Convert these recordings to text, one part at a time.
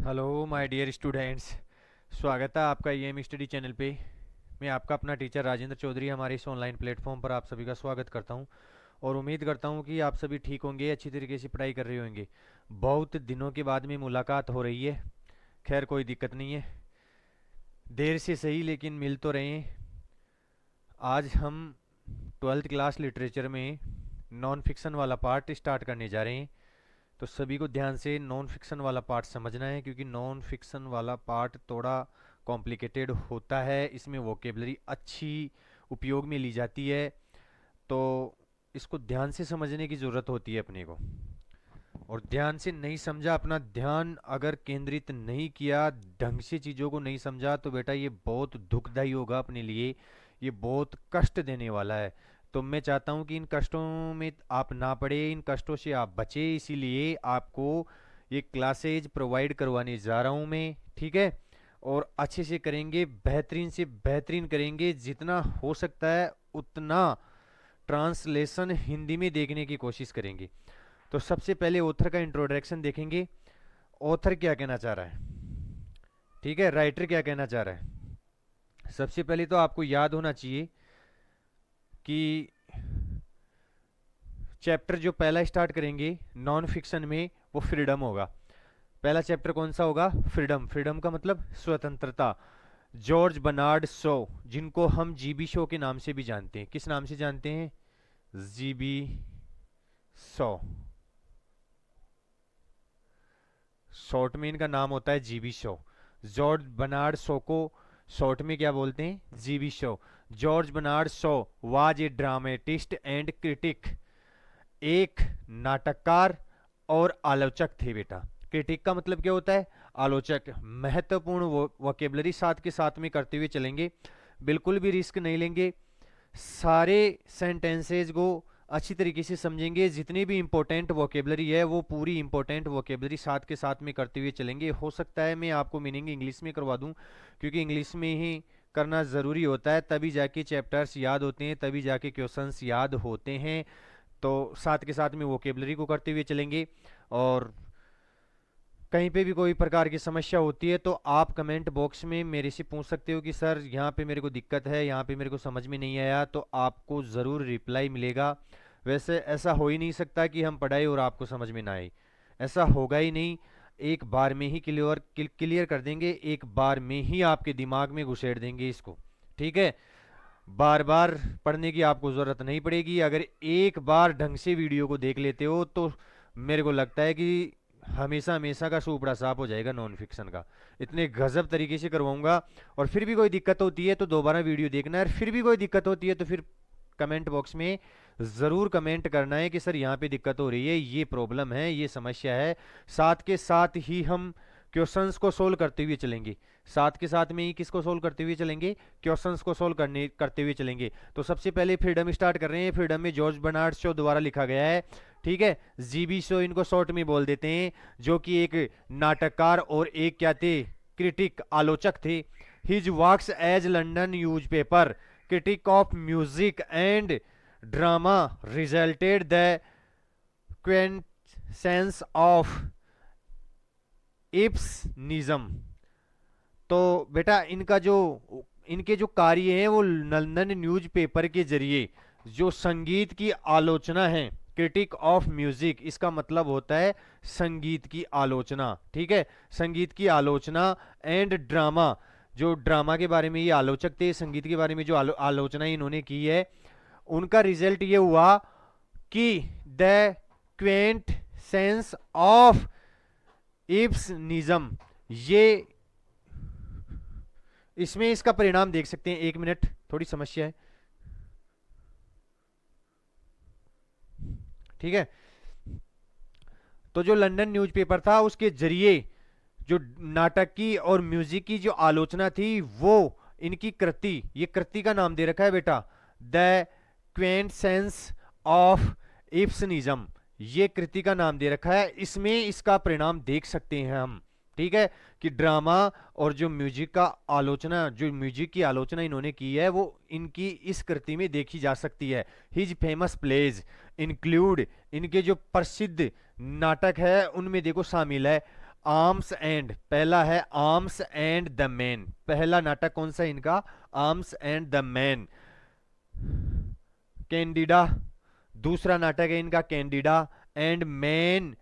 Hello my dear students. स्वागत है आपका ईएम स्टडी चैनल पे। मैं आपका अपना टीचर राजेंद्र चौधरी हमारे इस ऑनलाइन प्लेटफॉर्म पर आप सभी का स्वागत करता हूं और उम्मीद करता हूं कि आप सभी ठीक होंगे, अच्छी तरीके से पढ़ाई कर रहे होंगे। बहुत दिनों के बाद में मुलाकात हो रही है। खैर कोई दिक्कत नहीं है, देर से सही लेकिन मिल तो रहे हैं। आज हम ट्वेल्थ क्लास लिटरेचर में नॉन फिक्शन वाला पार्ट स्टार्ट करने जा रहे हैं। तो सभी को ध्यान से नॉन फिक्शन वाला पार्ट समझना है, क्योंकि नॉन फिक्शन वाला पार्ट थोड़ा कॉम्प्लिकेटेड होता है। इसमें वोकेबलरी अच्छी उपयोग में ली जाती है, तो इसको ध्यान से समझने की ज़रूरत होती है अपने को। और ध्यान से नहीं समझा, अपना ध्यान अगर केंद्रित नहीं किया, ढंग से चीज़ों को नहीं समझा, तो बेटा ये बहुत दुखदाई होगा अपने लिए, ये बहुत कष्ट देने वाला है। तो मैं चाहता हूं कि इन कष्टों में आप ना पड़े, इन कष्टों से आप बचे, इसीलिए आपको ये क्लासेज प्रोवाइड करवाने जा रहा हूं मैं, ठीक है। और अच्छे से करेंगे, बेहतरीन से बेहतरीन करेंगे, जितना हो सकता है उतना ट्रांसलेशन हिंदी में देखने की कोशिश करेंगे। तो सबसे पहले ऑथर का इंट्रोडक्शन देखेंगे। ऑथर क्या कहना चाह रहा है, ठीक है, राइटर क्या कहना चाह रहा है। सबसे पहले तो आपको याद होना चाहिए कि चैप्टर जो पहला स्टार्ट करेंगे नॉन फिक्शन में वो फ्रीडम होगा। पहला चैप्टर कौन सा होगा? फ्रीडम। फ्रीडम का मतलब स्वतंत्रता। जॉर्ज बर्नार्ड शो, जिनको हम जीबी शो के नाम से भी जानते हैं। किस नाम से जानते हैं? GB show. शॉर्ट में इनका नाम होता है GB Shaw. George Bernard Shaw को शॉर्ट में क्या बोलते हैं? GB Shaw. George Bernard Shaw was a dramatist and critic. एक नाटककार और आलोचक थे बेटा। क्रिटिक का मतलब क्या होता है? आलोचक। महत्वपूर्ण वोकेबलरी साथ के साथ में करते हुए चलेंगे, बिल्कुल भी रिस्क नहीं लेंगे। सारे सेंटेंसेज को अच्छी तरीके से समझेंगे, जितनी भी इंपॉर्टेंट वोकेबलरी है वो पूरी इंपॉर्टेंट वोकेबलरी साथ के साथ में करते हुए चलेंगे। हो सकता है मैं आपको मीनिंग इंग्लिश में करवा दूं, क्योंकि इंग्लिश में ही करना ज़रूरी होता है, तभी जाके चैप्टर्स याद होते हैं, तभी जाके क्वेश्चंस याद होते हैं। तो साथ के साथ में वोकेबलरी को करते हुए चलेंगे। और कहीं पे भी कोई प्रकार की समस्या होती है तो आप कमेंट बॉक्स में मेरे से पूछ सकते हो कि सर यहाँ पे मेरे को दिक्कत है, यहाँ पे मेरे को समझ में नहीं आया, तो आपको ज़रूर रिप्लाई मिलेगा। वैसे ऐसा हो ही नहीं सकता कि हम पढ़ाई और आपको समझ में ना आए, ऐसा होगा ही नहीं। एक बार में ही क्लियर कर देंगे, एक बार में ही आपके दिमाग में घुसेड़ देंगे इसको, ठीक है। बार बार पढ़ने की आपको ज़रूरत नहीं पड़ेगी। अगर एक बार ढंग से वीडियो को देख लेते हो तो मेरे को लगता है कि हमेशा हमेशा का सूपड़ा साफ हो जाएगा नॉन फिक्शन का। इतने गजब तरीके से करवाऊंगा। और फिर भी कोई दिक्कत होती है तो दोबारा वीडियो देखना है, और फिर भी कोई दिक्कत होती है तो फिर कमेंट बॉक्स में ज़रूर कमेंट करना है कि सर यहाँ पे दिक्कत हो रही है, ये प्रॉब्लम है, ये समस्या है। साथ के साथ ही हम क्वेश्चंस को सोल्व करते हुए चलेंगे। साथ के साथ में ही किसको सोल्व करते हुए चलेंगे? क्वेश्चंस को सोल्व करते हुए चलेंगे। तो सबसे पहले फ्रीडम स्टार्ट कर रहे हैं। फ्रीडम में जॉर्ज बर्नार्ड शो द्वारा लिखा गया है, ठीक है। जीबी शो इनको शॉर्ट में बोल देते हैं, जो कि एक नाटककार और एक क्या थे? क्रिटिक, आलोचक थे। His works as London newspaper critic of music and drama resulted the quintessence of Ibsenism। तो बेटा इनके जो कार्य हैं वो लंदन न्यूज़पेपर के जरिए जो संगीत की आलोचना है, क्रिटिक ऑफ म्यूजिक, इसका मतलब होता है संगीत की आलोचना, ठीक है। संगीत की आलोचना एंड ड्रामा, जो ड्रामा के बारे में ये आलोचक थे, संगीत के बारे में जो आलोचना इन्होंने की है, उनका रिजल्ट ये हुआ कि द क्वेंट सेंस ऑफ इब्सनिज्म, ये इसमें इसका परिणाम देख सकते हैं। एक मिनट, थोड़ी समस्या है, ठीक है। तो जो लंदन न्यूज़पेपर था उसके जरिए जो नाटक की और म्यूजिक की जो आलोचना थी, वो इनकी कृति, ये कृति का नाम दे रखा है बेटा, द क्वेंट सेंस ऑफ इब्सनिज्म, ये कृति का नाम दे रखा है। इसमें इसका परिणाम देख सकते हैं हम, ठीक है, कि ड्रामा और जो म्यूजिक का आलोचना, जो म्यूजिक की आलोचना इन्होंने की है, वो इनकी इस कृति में देखी जा सकती है। हिज फेमस प्लेज इंक्लूड, इनके जो प्रसिद्ध नाटक है उनमें देखो शामिल है, आर्म्स एंड, पहला है आर्म्स एंड द मैन, पहला नाटक कौन सा है इनका, arms and the man. Candida, दूसरा नाटक है इनका Candida and man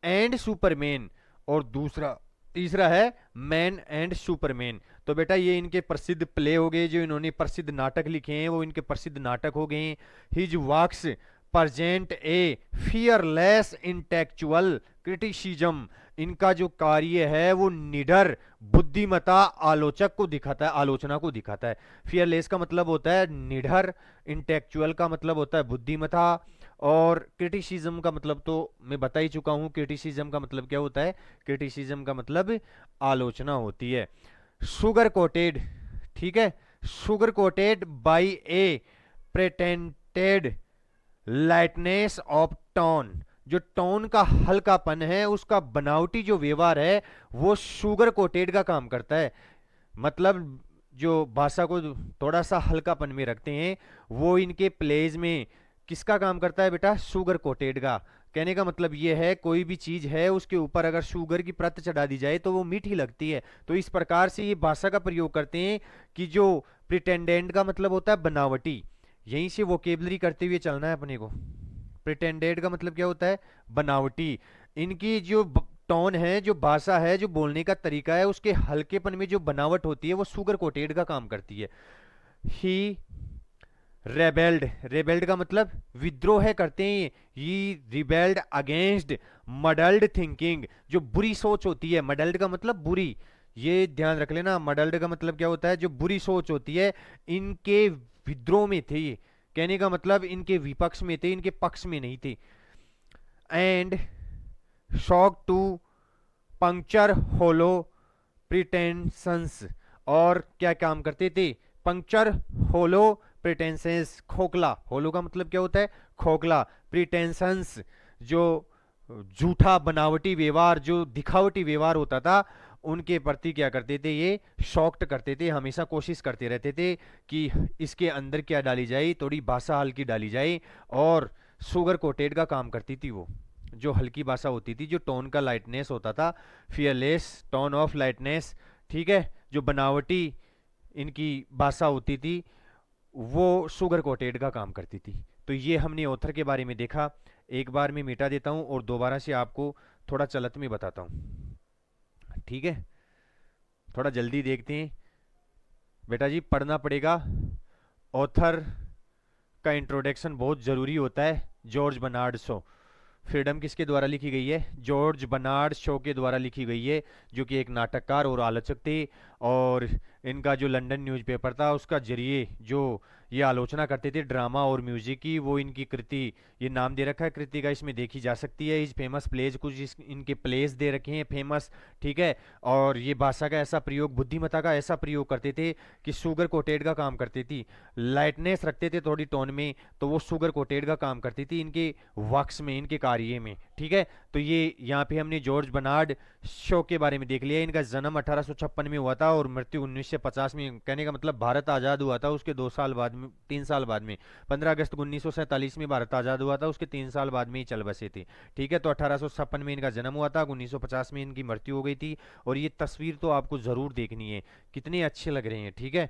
and Superman, और दूसरा तीसरा है मैन एंड सुपरमैन। तो बेटा ये इनके प्रसिद्ध प्ले हो गए, जो इन्होंने प्रसिद्ध नाटक लिखे हैं वो इनके प्रसिद्ध नाटक हो गए। हिज वर्क्स प्रेजेंट ए फियरलेस इंटेलेक्चुअल क्रिटिसिज्म, इनका जो कार्य है वो निडर बुद्धिमता आलोचक को दिखाता है, आलोचना को दिखाता है। फियरलेस का मतलब होता है निडर, इंटेलेक्चुअल का मतलब होता है बुद्धिमता, और क्रिटिसिज्म का मतलब तो मैं बता ही चुका हूं। क्रिटिसिज्म का मतलब क्या होता है, क्रिटिसिज्म का मतलब आलोचना होती है। शुगर कोटेड, ठीक है, sugar coated by a pretended lightness of tone, जो टोन का हल्कापन है उसका बनावटी जो व्यवहार है वो शुगर कोटेड का काम करता है। मतलब जो भाषा को थोड़ा सा हल्कापन में रखते हैं वो इनके प्लेज में किसका काम करता है बेटा, शुगर कोटेड का। कहने का मतलब ये है कोई भी चीज है उसके ऊपर अगर शुगर की परत चढ़ा दी जाए तो वो मीठी लगती है। तो इस प्रकार से ये भाषा का प्रयोग करते हैं कि जो प्रिटेंडेंट का मतलब होता है बनावटी, यहीं से वोकेबलरी करते हुए चलना है अपने को। प्रिटेंडेंट का मतलब क्या होता है, बनावटी। इनकी जो टोन है, जो भाषा है, जो बोलने का तरीका है, उसके हल्केपन में जो बनावट होती है वो शुगर कोटेड का काम करती है। ही रेबेल्ड, रेबेल्ड का मतलब विद्रोह करते हैं। ही रिबेल्ड अगेंस्ट मडल्ड थिंकिंग, जो बुरी सोच होती है, मडल्ड का मतलब बुरी, ये ध्यान रख लेना। मडल्ड का मतलब क्या होता है, जो बुरी सोच होती है, इनके विद्रोह में थे। कहने का मतलब इनके विपक्ष में थे, इनके पक्ष में नहीं थे। एंड शॉक टू पंक्चर होलो प्रिटेंशंस, और क्या काम करते थे, पंक्चर होलो प्रिटेंसेंस, खोखला, होलो का मतलब क्या होता है, खोखला, प्रिटेंशंस जो झूठा बनावटी व्यवहार, जो दिखावटी व्यवहार होता था उनके प्रति क्या करते थे, ये शॉक्ट करते थे, हमेशा कोशिश करते रहते थे कि इसके अंदर क्या डाली जाए, थोड़ी भाषा हल्की डाली जाए, और शुगर कोटेड का काम करती थी वो, जो हल्की भाषा होती थी, जो टोन का लाइटनेस होता था, फियरलेस टोन ऑफ लाइटनेस, ठीक है, जो बनावटी इनकी भाषा होती थी वो शुगर कोटेड का काम करती थी। तो ये हमने ऑथर के बारे में देखा। एक बार मैं मिटा देता हूं और दोबारा से आपको थोड़ा चलत में बताता हूं, ठीक है, थोड़ा जल्दी देखते हैं। बेटा जी पढ़ना पड़ेगा, ऑथर का इंट्रोडक्शन बहुत ज़रूरी होता है। जॉर्ज बर्नार्ड शो, फ्रीडम किसके द्वारा लिखी गई है, जॉर्ज बर्नार्ड शो के द्वारा लिखी गई है, जो कि एक नाटककार और आलोचक थे, और इनका जो लंदन न्यूज़पेपर था उसका जरिए जो ये आलोचना करते थे ड्रामा और म्यूजिक की, वो इनकी कृति, ये नाम दे रखा है कृति का, इसमें देखी जा सकती है। इस फेमस प्लेज, कुछ इनके प्लेज दे रखे हैं फेमस, ठीक है। और ये भाषा का ऐसा प्रयोग, बुद्धिमत्ता का ऐसा प्रयोग करते थे कि शुगर कोटेड का काम करती थी, लाइटनेस रखते थे थोड़ी टोन में, तो वो शुगर कोटेड का काम करती थी इनके वर्क्स में, इनके कार्य में, ठीक है। तो ये यहाँ पे हमने जॉर्ज बर्नार्ड शो के बारे में देख लिया। इनका जन्म 1856 में हुआ था और मृत्यु 1950 में। कहने का मतलब भारत आज़ाद हुआ था उसके 2 साल बाद में, 3 साल बाद में, 15 अगस्त 1947 में भारत आज़ाद हुआ था, उसके 3 साल बाद में ही चल बसे थे, ठीक है। तो 1856 में इनका जन्म हुआ था, 1950 में इनकी मृत्यु हो गई थी। और ये तस्वीर तो आपको ज़रूर देखनी है, कितने अच्छे लग रहे हैं, ठीक है,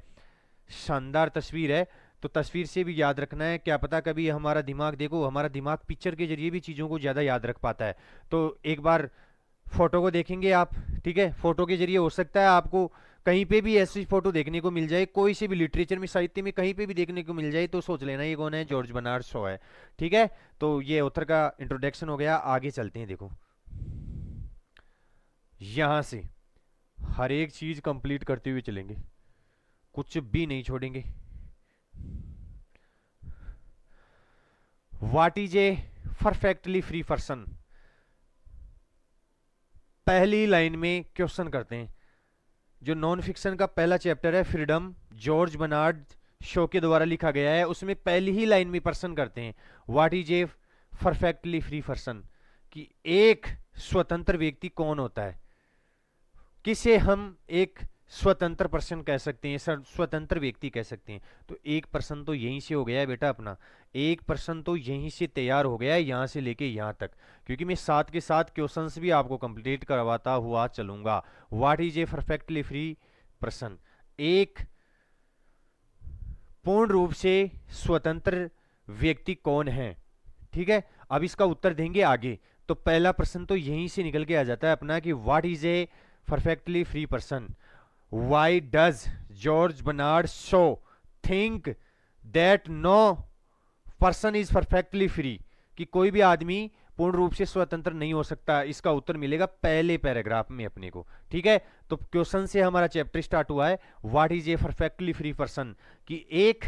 शानदार तस्वीर है। तो तस्वीर से भी याद रखना है, क्या पता कभी हमारा दिमाग, देखो हमारा दिमाग पिक्चर के जरिए भी चीज़ों को ज़्यादा याद रख पाता है। तो एक बार फोटो को देखेंगे आप, ठीक है, फोटो के जरिए हो सकता है आपको कहीं पे भी ऐसी फोटो देखने को मिल जाए, कोई से भी लिटरेचर में, साहित्य में कहीं पे भी देखने को मिल जाए, तो सोच लेना ये कौन है, जॉर्ज बर्नार्ड शो है, ठीक है। तो ये ऑथर का इंट्रोडक्शन हो गया, आगे चलते हैं। देखो यहां से हर एक चीज कंप्लीट करते हुए चलेंगे, कुछ भी नहीं छोड़ेंगे। What is a perfectly free person, पहली लाइन में क्वेश्चन करते हैं। जो नॉन फिक्शन का पहला चैप्टर है फ्रीडम, जॉर्ज बर्नार्ड शो के द्वारा लिखा गया है, उसमें पहली ही लाइन में प्रश्न करते हैं, what is a perfectly free person, कि एक स्वतंत्र व्यक्ति कौन होता है, किसे हम एक स्वतंत्र पर्सन कह सकते हैं, स्वतंत्र व्यक्ति कह सकते हैं। तो एक पर्सन तो यहीं से हो गया है बेटा अपना, एक पर्सन तो यहीं से तैयार हो गया है, यहाँ से लेके यहाँ तक, क्योंकि मैं साथ के साथ क्वेश्चंस भी आपको कंप्लीट करवाता हुआ चलूंगा। What is a perfectly free person? एक पूर्ण रूप से स्वतंत्र व्यक्ति कौन है? ठीक है, अब इसका उत्तर देंगे आगे। तो पहला प्रश्न तो यहीं से निकल के आ जाता है अपना कि what is a perfectly free person? Why does George Bernard Shaw think that no person is perfectly free? कि कोई भी आदमी पूर्ण रूप से स्वतंत्र नहीं हो सकता। इसका उत्तर मिलेगा पहले पैराग्राफ में अपने को। ठीक है, तो क्वेश्चन से हमारा चैप्टर स्टार्ट हुआ है, what is a perfectly free person? कि एक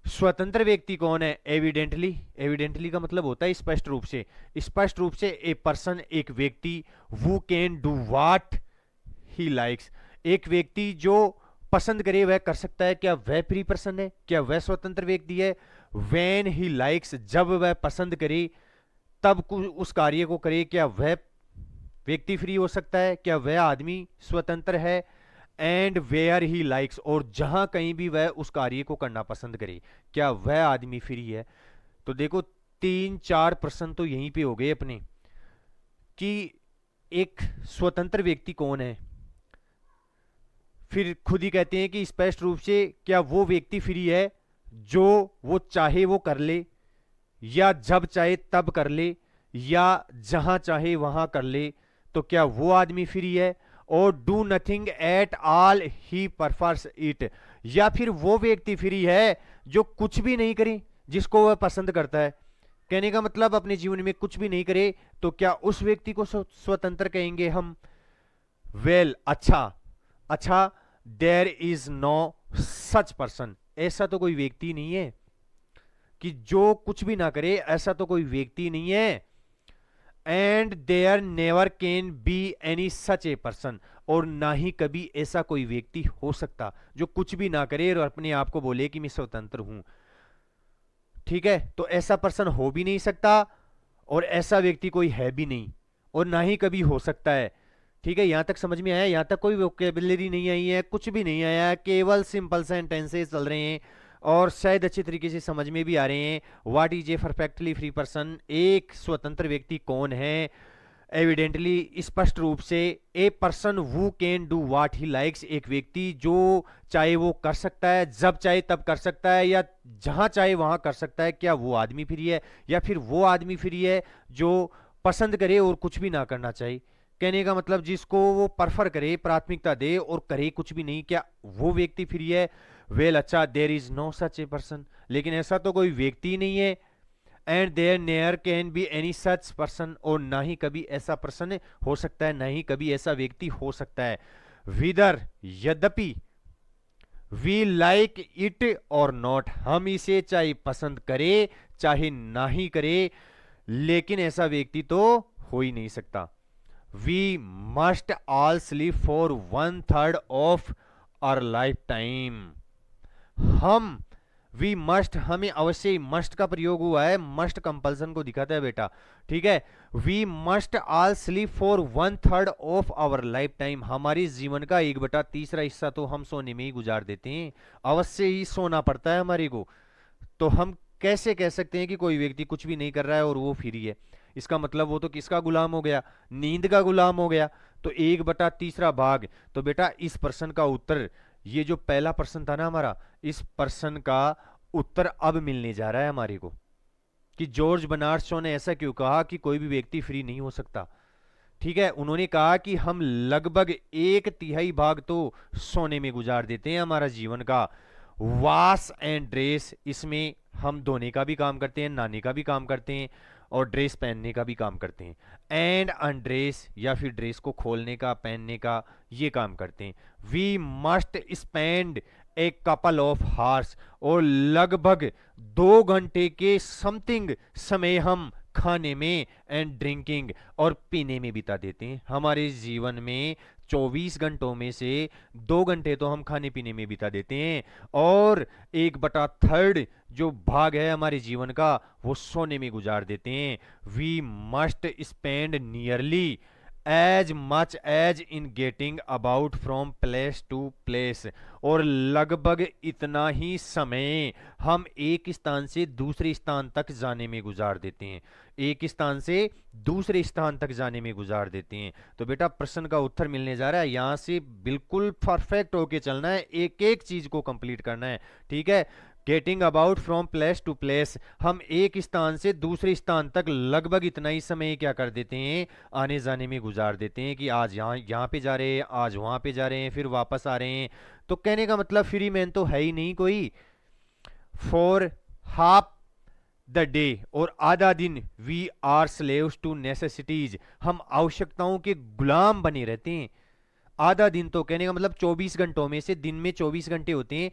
स्वतंत्र व्यक्ति कौन है? एविडेंटली, एविडेंटली का मतलब होता है स्पष्ट रूप से, स्पष्ट रूप से ए पर्सन एक व्यक्ति, who can do what he likes, एक व्यक्ति जो पसंद करे वह कर सकता है। क्या वह फ्री पर्सन है? क्या वह स्वतंत्र व्यक्ति है? व्हेन ही लाइक्स, जब वह पसंद करे तब उस कार्य को करे, क्या वह व्यक्ति फ्री हो सकता है? क्या वह आदमी स्वतंत्र है? एंड वेयर ही लाइक्स, और जहां कहीं भी वह उस कार्य को करना पसंद करे, क्या वह आदमी फ्री है? तो देखो 3-4 प्रश्न तो यहीं पे हो गए अपने, कि एक स्वतंत्र व्यक्ति कौन है, फिर खुद ही कहते हैं कि स्पष्ट रूप से क्या वो व्यक्ति फ्री है जो वो चाहे वो कर ले, या जब चाहे तब कर ले, या जहां चाहे वहां कर ले, तो क्या वो आदमी फ्री है? और do nothing at all he performs it, या फिर वो व्यक्ति फ्री है जो कुछ भी नहीं करे जिसको वह पसंद करता है। कहने का मतलब अपने जीवन में कुछ भी नहीं करे, तो क्या उस व्यक्ति को स्वतंत्र कहेंगे हम? वेल, अच्छा, there is no such person, ऐसा तो कोई व्यक्ति नहीं है कि जो कुछ भी ना करे, ऐसा तो कोई व्यक्ति नहीं है। And there never can be any such a person, और ना ही कभी ऐसा कोई व्यक्ति हो सकता जो कुछ भी ना करे और अपने आप को बोले कि मैं स्वतंत्र हूं। ठीक है, तो ऐसा पर्सन हो भी नहीं सकता, और ऐसा व्यक्ति कोई है भी नहीं, और ना ही कभी हो सकता है। ठीक है, यहां तक समझ में आया? यहां तक कोई वोकेबुलरी नहीं आई है, कुछ भी नहीं आया है, केवल सिंपल सेंटेंसेस चल रहे हैं और शायद अच्छे तरीके से समझ में भी आ रहे हैं। What is a perfectly free person? एक स्वतंत्र व्यक्ति कौन है? एविडेंटली, स्पष्ट रूप से, a person who can do what he likes, एक व्यक्ति जो चाहे वो कर सकता है, जब चाहे तब कर सकता है, या जहां चाहे वहां कर सकता है। क्या वो आदमी फ्री है? या फिर वो आदमी फ्री है जो पसंद करे और कुछ भी ना करना चाहिए? कहने का मतलब जिसको वो प्रेफर करे, प्राथमिकता दे और करे कुछ भी नहीं, क्या वो व्यक्ति फ्री है? वेल, अच्छा, there is no such a person, लेकिन ऐसा तो कोई व्यक्ति नहीं है। And there never can be any such person, और ना ही कभी ऐसा पर्सन हो सकता है, ना ही कभी ऐसा व्यक्ति हो सकता है। विदर, यद्यपि, वी लाइक इट और नॉट, हम इसे चाहे पसंद करे चाहे ना ही करे, लेकिन ऐसा व्यक्ति तो हो ही नहीं सकता। We must all sleep for 1/3 of our lifetime, हम, वी मस्ट, हमें अवश्य, मस्ट का प्रयोग हुआ है, मस्ट कंपल्सन को दिखाता है बेटा। ठीक है, we must all sleep for 1/3 of our lifetime, हमारे जीवन का 1/3 हिस्सा तो हम सोने में ही गुजार देते हैं, अवश्य ही सोना पड़ता है हमारे को। तो हम कैसे कह सकते हैं कि कोई व्यक्ति कुछ भी नहीं कर रहा है और वो फ्री है? इसका मतलब वो तो किसका गुलाम हो गया? नींद का गुलाम हो गया। तो 1/3 भाग, तो बेटा इस प्रश्न का उत्तर, ये जो पहला प्रश्न था ना हमारा, इस प्रश्न का उत्तर अब मिलने जा रहा है हमारे को, कि जॉर्ज बर्नार्ड शॉ ने ऐसा क्यों कहा कि कोई भी व्यक्ति फ्री नहीं हो सकता। ठीक है, उन्होंने कहा कि हम लगभग 1/3 भाग तो सोने में गुजार देते हैं हमारा जीवन का। वॉश एंड ड्रेस, इसमें हम धोने का भी काम करते हैं, नहाने का भी काम करते हैं, और ड्रेस पहनने का भी काम करते हैं। एंड अनड्रेस, या फिर ड्रेस को खोलने का, पहनने का, ये काम करते हैं। We must spend a couple of hours, और लगभग 2 घंटे के समथिंग समय हम खाने में एंड ड्रिंकिंग, और पीने में बिता देते हैं। हमारे जीवन में 24 घंटों में से 2 घंटे तो हम खाने पीने में बिता देते हैं, और 1/3 जो भाग है हमारे जीवन का वो सोने में गुजार देते हैं। We must spend nearly as much as in getting about from place to place, और लगभग इतना ही समय हम एक स्थान से दूसरे स्थान तक जाने में गुजार देते हैं, एक स्थान से दूसरे स्थान तक जाने में गुजार देते हैं। तो बेटा प्रश्न का उत्तर मिलने जा रहा है, यहां से बिल्कुल परफेक्ट होके चलना है, एक एक चीज को कंप्लीट करना है। ठीक है, getting about from place to place, हम एक स्थान से दूसरे स्थान तक लगभग इतना ही समय क्या कर देते हैं, आने जाने में गुजार देते हैं, कि आज यहाँ पे जा रहे हैं, आज वहां पे जा रहे हैं, फिर वापस आ रहे हैं। तो कहने का मतलब फ्री मैन तो है ही नहीं कोई। फॉर हाफ द डे, और आधा दिन, we are slaves to necessities, हम आवश्यकताओं के गुलाम बने रहते हैं। आधा दिन तो कहने का मतलब 24 घंटों में से, दिन में 24 घंटे होते हैं,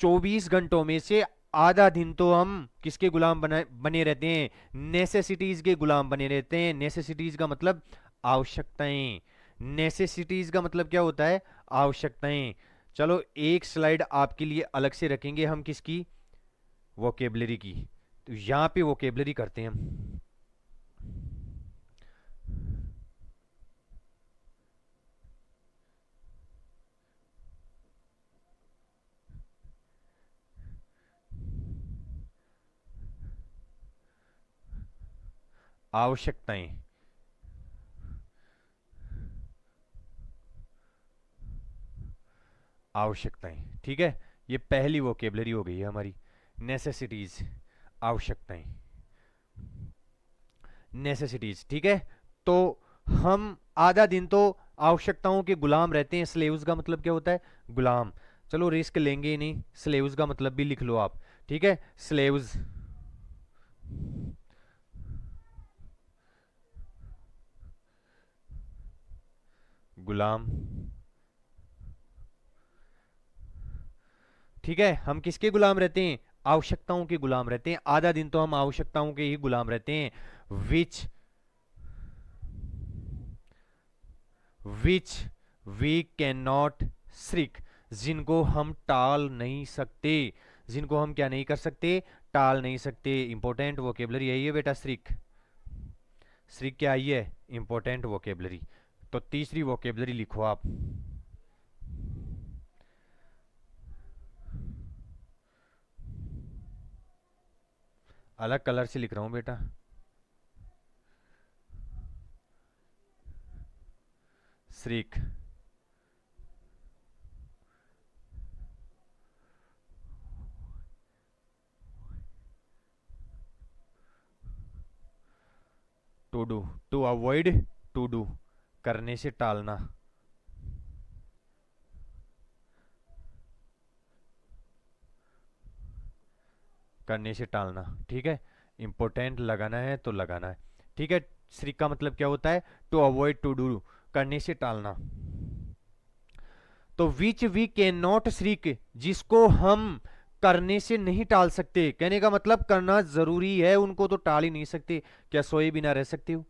24 घंटों में से आधा दिन तो हम किसके गुलाम बने रहते हैं, नेसेसिटीज के गुलाम बने रहते हैं। नेसेसिटीज का मतलब आवश्यकताएं, नेसेसिटीज का मतलब क्या होता है, आवश्यकताएं। चलो एक स्लाइड आपके लिए अलग से रखेंगे हम, किसकी, वोकेबलरी की। तो यहां पे वोकेबलरी करते हैं हम। आवश्यकताएं, आवश्यकताएं, ठीक है, ये पहली वोकेबलरी हो गई है हमारी, नेसेसिटीज, आवश्यकताएं, नेसेसिटीज। ठीक है, तो हम आधा दिन तो आवश्यकताओं के गुलाम रहते हैं। स्लेव्स का मतलब क्या होता है, गुलाम। चलो रिस्क लेंगे ही नहीं, स्लेव्स का मतलब भी लिख लो आप। ठीक है, स्लेव्स, गुलाम। ठीक है, हम किसके गुलाम रहते हैं, आवश्यकताओं के गुलाम रहते हैं। आधा दिन तो हम आवश्यकताओं के ही गुलाम रहते हैं। विच विच वी कैन नॉट श्रिक, जिनको हम टाल नहीं सकते, जिनको हम क्या नहीं कर सकते, टाल नहीं सकते। इंपॉर्टेंट वोकेबलरी यही है बेटा, श्रिक। श्रिक क्या आई है, इंपॉर्टेंट वोकेबलरी। तो तीसरी वोकेबलरी लिखो आप, अलग कलर से लिख रहा हूं बेटा, shirk. To do, to avoid, to do, करने से टालना, करने से टालना। ठीक है, इंपॉर्टेंट लगाना है तो लगाना है। ठीक है, श्रिक का मतलब क्या होता है, टू अवॉइड, टू डू, करने से टालना। तो विच वी कैन नॉट श्रिक, जिसको हम करने से नहीं टाल सकते, कहने का मतलब करना जरूरी है, उनको तो टाल ही नहीं सकते। क्या सोए बिना रह सकते हो,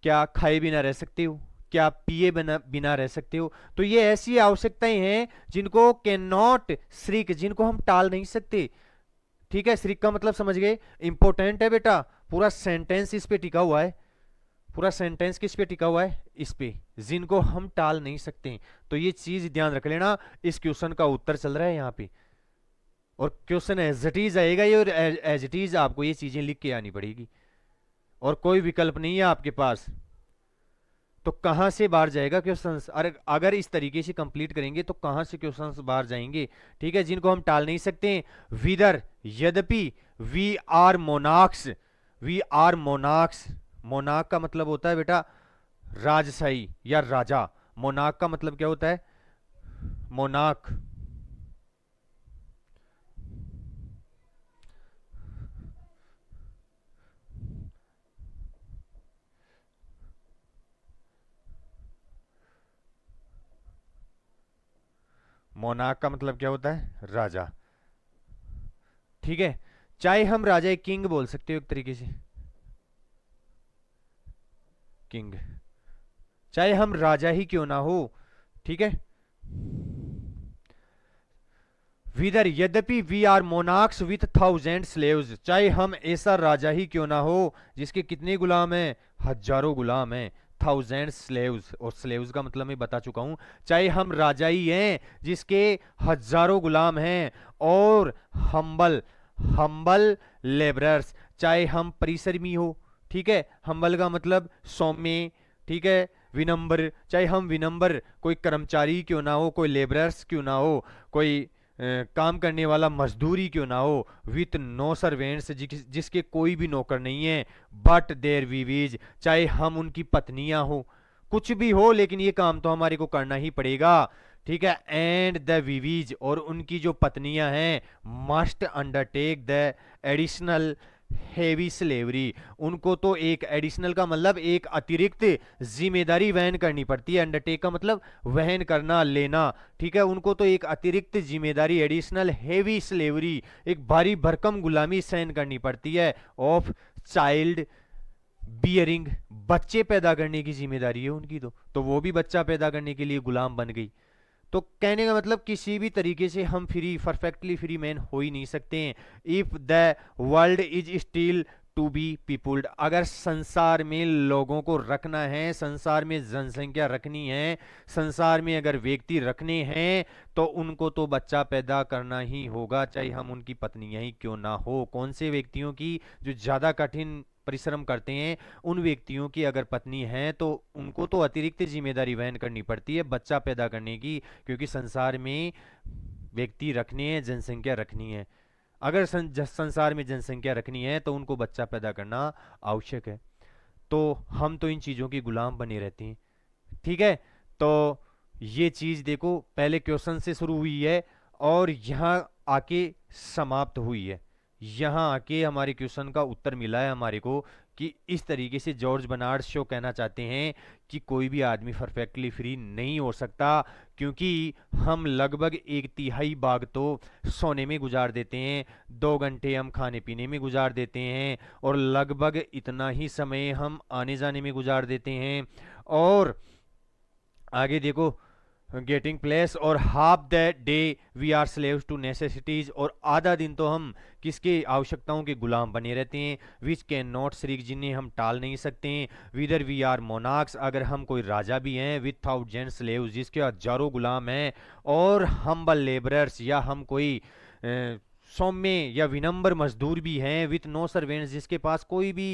क्या खाए बिना रह सकते हो, क्या पिए बिना बिना रह सकते हो। तो ये ऐसी आवश्यकताएं हैं जिनको कैन नॉट श्रिक, जिनको हम टाल नहीं सकते। ठीक है, श्रिक का मतलब समझ गए, इंपॉर्टेंट है बेटा, पूरा सेंटेंस इस पे टिका हुआ है, पूरा सेंटेंस किस पे टिका हुआ है, इस पे, जिनको हम टाल नहीं सकते। तो ये चीज ध्यान रख लेना, इस क्वेश्चन का उत्तर चल रहा है यहाँ पे, और क्वेश्चन एज इट इज आएगा ये, और एज इट इज आपको ये चीजें लिख के आनी पड़ेगी, और कोई विकल्प नहीं है आपके पास। तो कहां से बाहर जाएगा क्वेश्चंस, अगर इस तरीके से कंप्लीट करेंगे तो कहां से क्वेश्चंस बाहर जाएंगे। ठीक है, जिनको हम टाल नहीं सकते, विदर, यद्यपि, वी आर मोनाक्स, वी आर मोनाक्स। मोनाक का मतलब होता है बेटा राजशाही या राजा। मोनाक का मतलब क्या होता है, मोनाक, मोनाक का मतलब क्या होता है, राजा। ठीक है, चाहे हम राजा, किंग बोल सकते हो एक तरीके से, किंग, चाहे हम राजा ही क्यों ना हो। ठीक है, विदर, यद्यपि, वी आर मोनाक्स विथ 1000 स्लेव्स, चाहे हम ऐसा राजा ही क्यों ना हो जिसके कितने गुलाम हैं, हजारों गुलाम हैं। थाउजेंड स्लेव्स, और स्लेव्स का मतलब मैं बता चुका हूं, चाहे हम राजा ही हैं जिसके हजारों गुलाम हैं, और हम्बल हम्बल लेबरर्स, चाहे हम परिश्रमी हो, ठीक है, हम्बल का मतलब सौम्य, ठीक है, विनम्र, चाहे हम विनम्र कोई कर्मचारी क्यों ना हो, कोई लेबरर्स क्यों ना हो, कोई काम करने वाला मजदूरी क्यों ना हो, विथ नो सर्वेंट्स, जिसके कोई भी नौकर नहीं है, बट देयर वीवीज, चाहे हम उनकी पत्नियां हो, कुछ भी हो, लेकिन ये काम तो हमारे को करना ही पड़ेगा, ठीक है, एंड द वीवीज, और उनकी जो पत्नियां हैं, must undertake the additional heavy slavery, उनको तो एक एडिशनल का मतलब एक अतिरिक्त जिम्मेदारी वहन करनी पड़ती है, अंडरटेक का मतलब वहन करना, लेना, ठीक है, उनको तो एक अतिरिक्त जिम्मेदारी, एडिशनल हेवी स्लेवरी, एक भारी भरकम गुलामी सहन करनी पड़ती है, ऑफ चाइल्ड बियरिंग, बच्चे पैदा करने की जिम्मेदारी है उनकी, तो वो भी बच्चा पैदा करने के लिए गुलाम बन गई। तो कहने का मतलब किसी भी तरीके से हम फ्री, परफेक्टली फ्री मैन हो ही नहीं सकते हैं। If the world is still to be peopled, अगर संसार में लोगों को रखना है, संसार में जनसंख्या रखनी है, संसार में अगर व्यक्ति रखने हैं, तो उनको तो बच्चा पैदा करना ही होगा, चाहे हम उनकी पत्नियां ही क्यों ना हो। कौन से व्यक्तियों की, जो ज्यादा कठिन परिश्रम करते हैं, उन व्यक्तियों की अगर पत्नी है तो उनको तो अतिरिक्त जिम्मेदारी वहन करनी पड़ती है बच्चा पैदा करने की, क्योंकि संसार में व्यक्ति रखने हैं, जनसंख्या रखनी है, अगर संसार में जनसंख्या रखनी है तो उनको बच्चा पैदा करना आवश्यक है। तो हम तो इन चीज़ों के गुलाम बने रहते हैं, ठीक है। तो ये चीज़ देखो, पहले क्वेश्चन से शुरू हुई है और यहाँ आके समाप्त हुई है, यहाँ आके हमारे क्वेश्चन का उत्तर मिला है हमारे को, कि इस तरीके से जॉर्ज बर्नार्ड शो कहना चाहते हैं कि कोई भी आदमी परफेक्टली फ्री नहीं हो सकता, क्योंकि हम लगभग एक तिहाई भाग तो सोने में गुजार देते हैं, 2 घंटे हम खाने पीने में गुजार देते हैं, और लगभग इतना ही समय हम आने जाने में गुजार देते हैं, और आगे देखो गेटिंग प्लेस, और half the day we are slaves to necessities, और आधा दिन तो हम किसके, आवश्यकताओं के गुलाम बने रहते हैं, विच कैन नॉट श्रिक, जिन्हें हम टाल नहीं सकते हैं, विदर वी आर मोनार्क्स, अगर हम कोई राजा भी हैं, विथ थाउजेंड स्लेव्स, जिसके हजारों गुलाम हैं, और हम्बल लेबरर्स, या हम कोई सौम्य या विनम्र मजदूर भी हैं, विथ नो सर्वेंट्स, जिसके पास कोई भी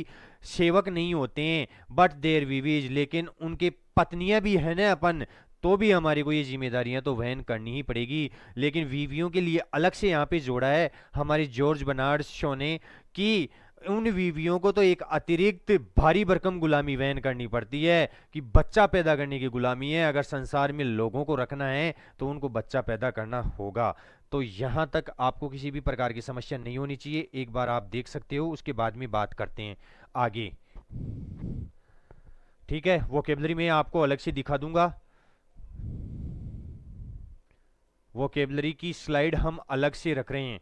सेवक नहीं होते हैं, बट देयर विवीज, लेकिन उनके पत्नियां भी है ना अपन, तो भी हमारे को ये जिम्मेदारियां तो वहन करनी ही पड़ेगी। लेकिन बीवियों के लिए अलग से यहाँ पे जोड़ा है हमारे जॉर्ज बर्नार्ड शो ने, कि उन बीवियों को तो एक अतिरिक्त भारी भरकम गुलामी वहन करनी पड़ती है, कि बच्चा पैदा करने की गुलामी है, अगर संसार में लोगों को रखना है तो उनको बच्चा पैदा करना होगा। तो यहाँ तक आपको किसी भी प्रकार की समस्या नहीं होनी चाहिए, एक बार आप देख सकते हो, उसके बाद में बात करते हैं आगे, ठीक है। वोकेबलरी में आपको अलग से दिखा दूंगा, वोकेबलरी की स्लाइड हम अलग से रख रहे हैं,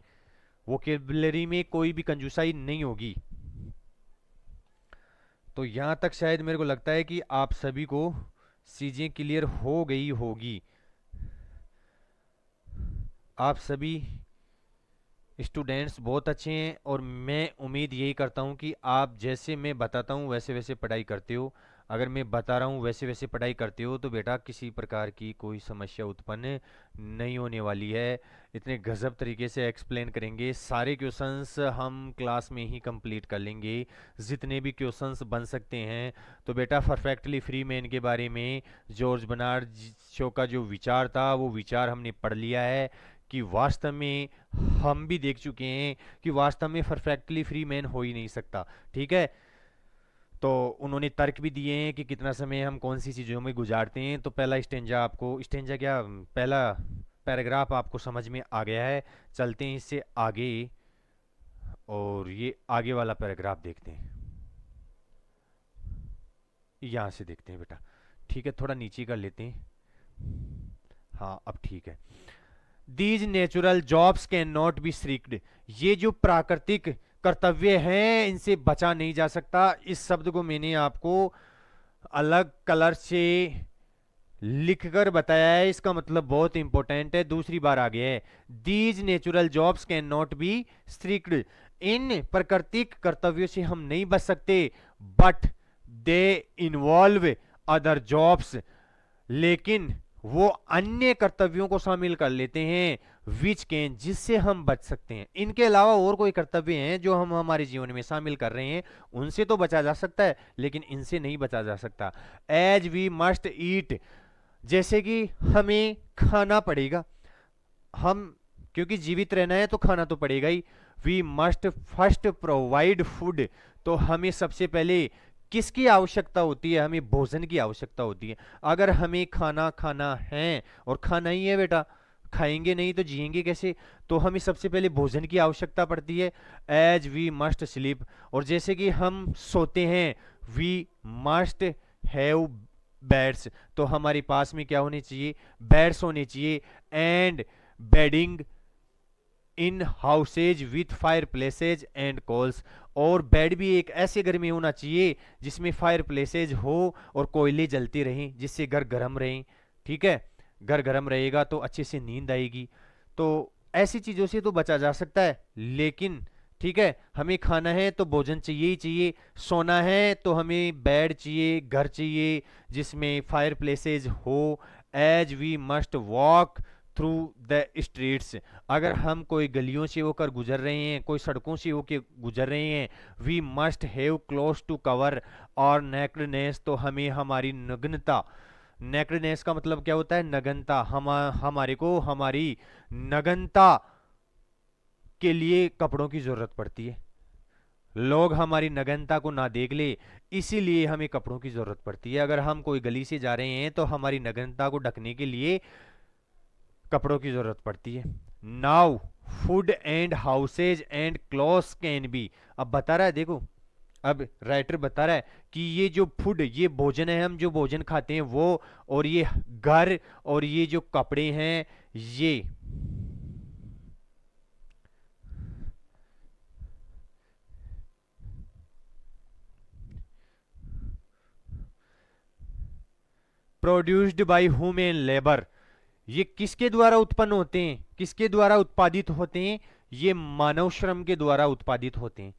वोकेबलरी में कोई भी कंजूसाई नहीं होगी। तो यहां तक शायद मेरे को लगता है कि आप सभी को चीजें क्लियर हो गई होगी, आप सभी स्टूडेंट्स बहुत अच्छे हैं, और मैं उम्मीद यही करता हूं कि आप जैसे मैं बताता हूं वैसे वैसे पढ़ाई करते हो। अगर मैं बता रहा हूं वैसे वैसे पढ़ाई करते हो तो बेटा किसी प्रकार की कोई समस्या उत्पन्न नहीं होने वाली है। इतने गजब तरीके से एक्सप्लेन करेंगे, सारे क्वेश्चंस हम क्लास में ही कंप्लीट कर लेंगे, जितने भी क्वेश्चंस बन सकते हैं। तो बेटा परफेक्टली फ्री मैन के बारे में जॉर्ज बर्नार्ड शो का जो विचार था वो विचार हमने पढ़ लिया है, कि वास्तव में हम भी देख चुके हैं कि वास्तव में परफेक्टली फ्री मैन हो ही नहीं सकता, ठीक है। तो उन्होंने तर्क भी दिए हैं कि कितना समय हम कौन सी चीज़ों में गुजारते हैं। तो पहला स्टेंजा आपको, स्टेंजा क्या, पहला पैराग्राफ आपको समझ में आ गया है। चलते हैं इससे आगे और ये आगे वाला पैराग्राफ देखते हैं, यहाँ से देखते हैं बेटा, ठीक है, थोड़ा नीचे कर लेते हैं, हाँ अब ठीक है। These natural jobs can not be shirked, ये जो प्राकृतिक कर्तव्य हैं इनसे बचा नहीं जा सकता। इस शब्द को मैंने आपको अलग कलर से लिखकर बताया है, इसका मतलब बहुत इंपॉर्टेंट है, दूसरी बार आ गया है। These natural jobs can not be shirked, इन प्राकृतिक कर्तव्यों से हम नहीं बच सकते, but they involve other jobs, लेकिन वो अन्य कर्तव्यों को शामिल कर लेते हैं विच कैन, जिससे हम बच सकते हैं। इनके अलावा और कोई कर्तव्य हैं जो हम हमारे जीवन में शामिल कर रहे हैं, उनसे तो बचा जा सकता है, लेकिन इनसे नहीं बचा जा सकता। एज वी मस्ट ईट, जैसे कि हमें खाना पड़ेगा, हम क्योंकि जीवित रहना है तो खाना तो पड़ेगा ही। We must first provide food, तो हमें सबसे पहले किसकी आवश्यकता होती है? हमें भोजन की आवश्यकता होती है। अगर हमें खाना खाना है, और खाना ही है बेटा, खाएंगे नहीं तो जिएंगे कैसे? तो हमें सबसे पहले भोजन की आवश्यकता पड़ती है। एज वी मस्ट स्लीप, और जैसे कि हम सोते हैं, वी मस्ट हैव बेड्स, तो हमारे पास में क्या होने चाहिए? बेड्स होने चाहिए। And bedding in houses with fireplaces and coals, और बेड भी एक ऐसे घर में होना चाहिए जिसमें फायर प्लेसेज हो और कोयले जलते रहें, जिससे घर गर्म रहें। ठीक है, घर गर्म रहेगा तो अच्छे से नींद आएगी। तो ऐसी चीजों से तो बचा जा सकता है, लेकिन ठीक है, हमें खाना है तो भोजन चाहिए ही चाहिए, सोना है तो हमें बेड चाहिए, घर चाहिए जिसमें फायर प्लेसेज हो। As we must walk through the streets, अगर हम कोई गलियों से होकर गुजर रहे हैं, कोई सड़कों से होकर गुजर रहे हैं, we must have clothes to cover our nakedness, तो हमें हमारी नग्नता, नेकडनेस का मतलब क्या होता है? नग्नता, हमारे को हमारी नग्नता के लिए कपड़ों की जरूरत पड़ती है। लोग हमारी नग्नता को ना देख ले, इसीलिए हमें कपड़ों की जरूरत पड़ती है। अगर हम कोई गली से जा रहे हैं तो हमारी नग्नता को ढकने के लिए कपड़ों की जरूरत पड़ती है। Now food and houses and clothes can be, अब बता रहा है, देखो अब राइटर बता रहा है कि ये जो फूड, ये भोजन है, हम जो भोजन खाते हैं वो, और ये घर और ये जो कपड़े हैं, ये प्रोड्यूस्ड बाय ह्यूमन लेबर, ये किसके द्वारा उत्पन्न होते हैं, किसके द्वारा उत्पादित होते हैं? ये मानव श्रम के द्वारा उत्पादित होते हैं।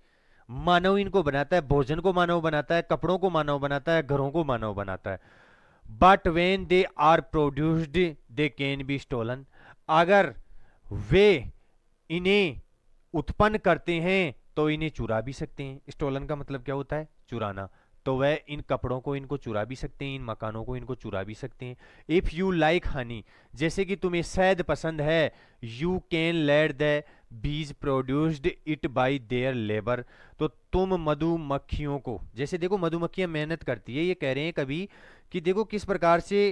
मानव इनको बनाता है, भोजन को मानव बनाता है, कपड़ों को मानव बनाता है, घरों को मानव बनाता है। But when they are produced they can be stolen, अगर वे इन्हें उत्पन्न करते हैं तो इन्हें चुरा भी सकते हैं। स्टोलन का मतलब क्या होता है? चुराना। तो वह इन कपड़ों को इनको चुरा भी सकते हैं, इन मकानों को इनको चुरा भी सकते हैं। इफ यू लाइक हनी, जैसे कि तुम्हें शहद पसंद है, you can let the bees produced it by there labour, तो तुम मधुमक्खियों को, जैसे देखो मधुमक्खियां मेहनत करती है, ये कह रहे हैं कभी कि देखो किस प्रकार से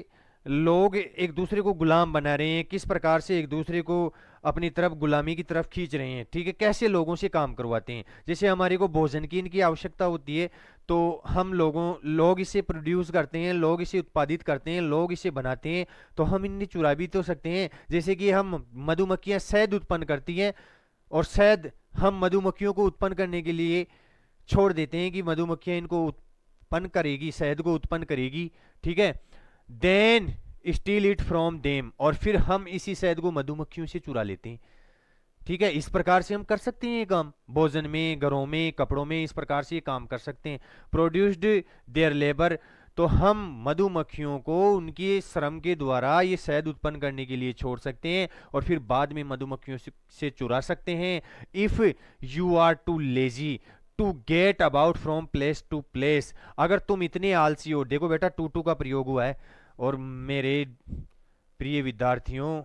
लोग एक दूसरे को गुलाम बना रहे हैं, किस प्रकार से एक दूसरे को अपनी तरफ गुलामी की तरफ खींच रहे हैं। ठीक है, कैसे लोगों से काम करवाते हैं। जैसे हमारे को भोजन की इनकी आवश्यकता होती है, तो हम लोग इसे प्रोड्यूस करते हैं, लोग इसे उत्पादित करते हैं, लोग इसे बनाते हैं, तो हम इन्हें चुरा भी तो सकते हैं। जैसे कि हम मधुमक्खियां शहद उत्पन्न करती हैं, और शहद हम मधुमक्खियों को उत्पन्न करने के लिए छोड़ देते हैं कि मधुमक्खियां इनको उत्पन्न करेगी, शहद को उत्पन्न करेगी। ठीक है, then steal it from them, और फिर हम इसी शहद को मधुमक्खियों से चुरा लेते हैं। ठीक है, इस प्रकार से हम कर सकते हैं ये काम, भोजन में, घरों में, कपड़ों में, इस प्रकार से ये काम कर सकते हैं। प्रोड्यूस्ड देयर लेबर, तो हम मधुमक्खियों को उनके श्रम के द्वारा ये शहद उत्पन्न करने के लिए छोड़ सकते हैं, और फिर बाद में मधुमक्खियों से चुरा सकते हैं। If you are too lazy to get about from place to place, अगर तुम इतने आलसी हो, देखो बेटा टू टू का प्रयोग हुआ है, और मेरे प्रिय विद्यार्थियों,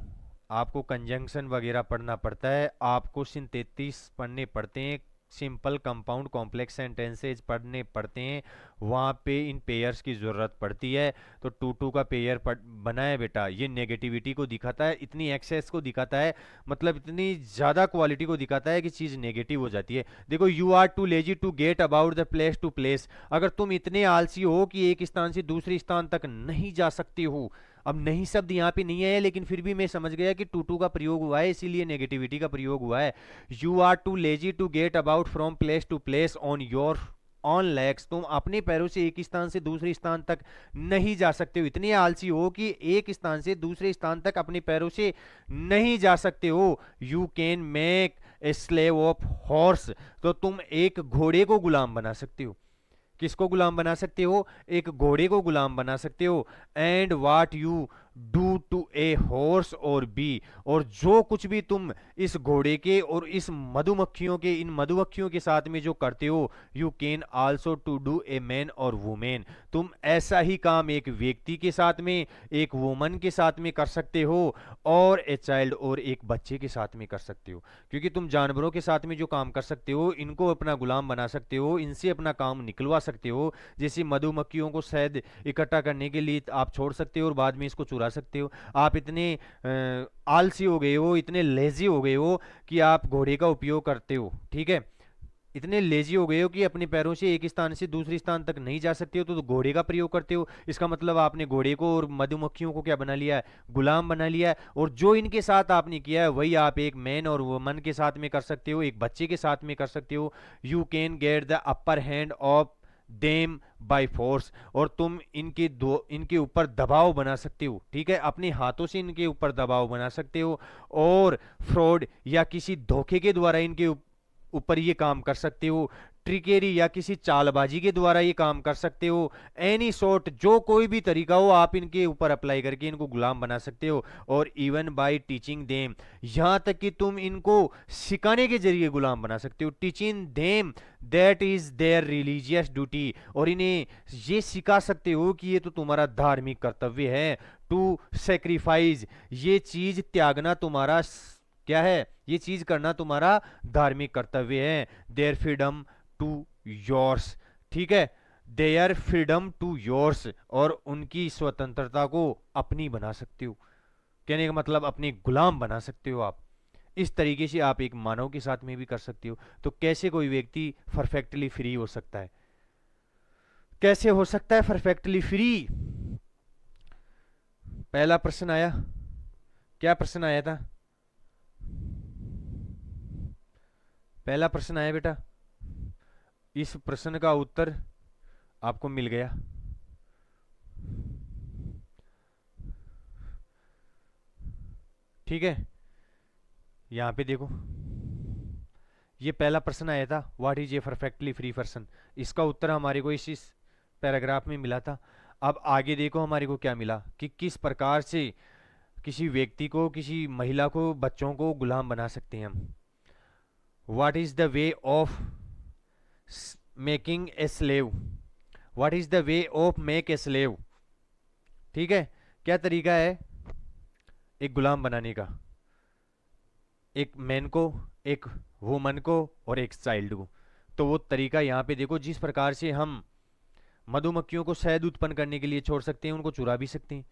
आपको कंजंक्शन वगैरह पढ़ना पड़ता है, आपको सिंथेसिस पढ़ने पड़ते हैं, सिंपल कंपाउंड कॉम्प्लेक्स सेंटेंसेज पढ़ने पड़ते हैं, वहाँ पे इन पेयर्स की ज़रूरत पड़ती है। तो टू टू का पेयर बना है बेटा, ये नेगेटिविटी को दिखाता है, इतनी एक्सेस को दिखाता है, मतलब इतनी ज़्यादा क्वालिटी को दिखाता है कि चीज़ नेगेटिव हो जाती है। देखो, you are too lazy to get about the place to place, अगर तुम इतने आलसी हो कि एक स्थान से दूसरे स्थान तक नहीं जा सकते हो। अब नहीं शब्द यहाँ पे नहीं है, लेकिन फिर भी मैं समझ गया कि टू टू का प्रयोग हुआ है, इसीलिए नेगेटिविटी का प्रयोग हुआ है। You are too lazy to get about from place to place on your own legs, तुम अपने पैरों से एक स्थान से दूसरे स्थान तक नहीं जा सकते हो, इतने आलसी हो कि एक स्थान से दूसरे स्थान तक अपने पैरों से नहीं जा सकते हो। You can make a slave of horse, तो तुम एक घोड़े को गुलाम बना सकते हो। किसको गुलाम बना सकते हो? एक घोड़े को गुलाम बना सकते हो। And what you do to a horse or be, और जो कुछ भी तुम इस घोड़े के और इस मधुमक्खियों के, इन मधुमक्खियों के साथ में जो करते हो, you can also to do a man or women, तुम ऐसा ही काम एक व्यक्ति के साथ में, एक वुमन के साथ में कर सकते हो, और ए चाइल्ड, और एक बच्चे के साथ में कर सकते हो। क्योंकि तुम जानवरों के साथ में जो काम कर सकते हो, इनको अपना गुलाम बना सकते हो, इनसे अपना काम निकलवा सकते हो। जैसे मधुमक्खियों को शहद इकट्ठा करने के लिए आप छोड़ सकते हो और बाद में इसको चुरा सकते हो। आप इतने आलसी हो गए हो, इतने लेजी हो गए हो कि आप घोड़े का उपयोग करते हो, ठीक है, इतने लेजी हो गए हो कि अपने पैरों से एक स्थान से दूसरे स्थान तक नहीं जा सकते हो, तो घोड़े का प्रयोग करते हो। इसका मतलब आपने घोड़े को और मधुमक्खियों को क्या बना लिया है? गुलाम बना लिया है। और जो इनके साथ आपने किया है वही आप एक मैन और वुमन के साथ में कर सकते हो, एक बच्चे के साथ में कर सकते हो। You can get the upper hand of them by force, और तुम इनके ऊपर दबाव बना सकते हो, ठीक है, अपने हाथों से इनके ऊपर दबाव बना सकते हो, और फ्रॉड या किसी धोखे के द्वारा इनके ऊपर ये काम कर सकते हो, ट्रिकेरी या किसी चालबाजी के द्वारा ये काम कर सकते हो। एनी सॉर्ट, जो कोई भी तरीका हो, आप इनके ऊपर अप्लाई करके इनको गुलाम बना सकते हो। और इवन बाय टीचिंग देम, यहां तक कि तुम इनको सिखाने के जरिए गुलाम बना सकते हो। Teaching them that is there religious duty, और इन्हें ये सिखा सकते हो कि ये तो तुम्हारा धार्मिक कर्तव्य है। टू सेक्रीफाइस, ये चीज त्यागना तुम्हारा क्या है? ये चीज करना तुम्हारा धार्मिक कर्तव्य है। देयर फ्रीडम टू योर्स, ठीक है, देयर फ्रीडम टू योर्स, और उनकी स्वतंत्रता को अपनी बना सकते हो। कहने का मतलब अपने गुलाम बना सकते हो आप। इस तरीके से आप एक मानव के साथ में भी कर सकते हो। तो कैसे कोई व्यक्ति परफेक्टली फ्री हो सकता है? कैसे हो सकता है परफेक्टली फ्री? पहला प्रश्न आया, क्या प्रश्न आया था? पहला प्रश्न आया बेटा, इस प्रश्न का उत्तर आपको मिल गया। ठीक है, यहां पे देखो, ये पहला प्रश्न आया था, what is a perfectly free person. इसका उत्तर हमारे को इस पैराग्राफ में मिला था। अब आगे देखो हमारे को क्या मिला, कि किस प्रकार से किसी व्यक्ति को, किसी महिला को, बच्चों को गुलाम बना सकते हैं हम। What is the way of making a slave, what is the way of make a slave, ठीक है, क्या तरीका है एक गुलाम बनाने का? एक मैन को, एक वुमन को और एक चाइल्ड को। तो वो तरीका यहाँ पे देखो, जिस प्रकार से हम मधुमक्खियों को शहद उत्पन्न करने के लिए छोड़ सकते हैं, उनको चुरा भी सकते हैं,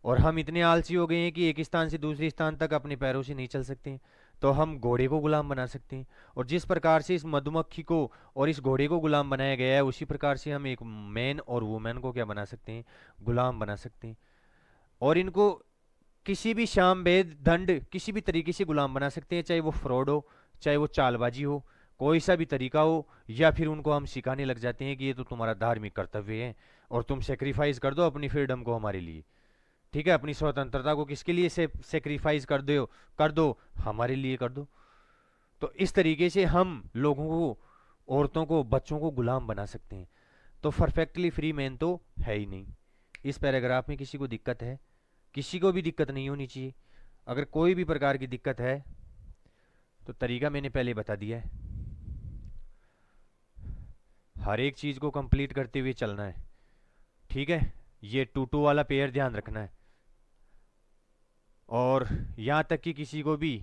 और हम इतने आलसी हो गए हैं कि एक स्थान से दूसरे स्थान तक अपने पैरों से नहीं चल सकते हैं, तो हम घोड़े को गुलाम बना सकते हैं। और जिस प्रकार से इस मधुमक्खी को और इस घोड़े को गुलाम बनाया गया है, उसी प्रकार से हम एक मैन और वुमेन को क्या बना सकते हैं? गुलाम बना सकते हैं। और इनको किसी भी शाम भेद दंड, किसी भी तरीके से गुलाम बना सकते हैं, चाहे वो फ्रॉड हो, चाहे वो चालबाजी हो, कोई सा भी तरीका हो, या फिर उनको हम सिखाने लग जाते हैं कि ये तो तुम्हारा धार्मिक कर्तव्य है और तुम सेक्रीफाइस कर दो अपनी फ्रीडम को हमारे लिए, ठीक है, अपनी स्वतंत्रता को किसके लिए सेक्रीफाइस कर दो, हमारे लिए कर दो। तो इस तरीके से हम लोगों को, औरतों को, बच्चों को गुलाम बना सकते हैं। तो परफेक्टली फ्री मैन तो है ही नहीं। इस पैराग्राफ में किसी को दिक्कत है? किसी को भी दिक्कत नहीं होनी चाहिए। अगर कोई भी प्रकार की दिक्कत है तो तरीका मैंने पहले बता दिया है, हर एक चीज को कंप्लीट करते हुए चलना है, ठीक है, ये टू वाला पेयर ध्यान रखना है। और यहां तक कि किसी को भी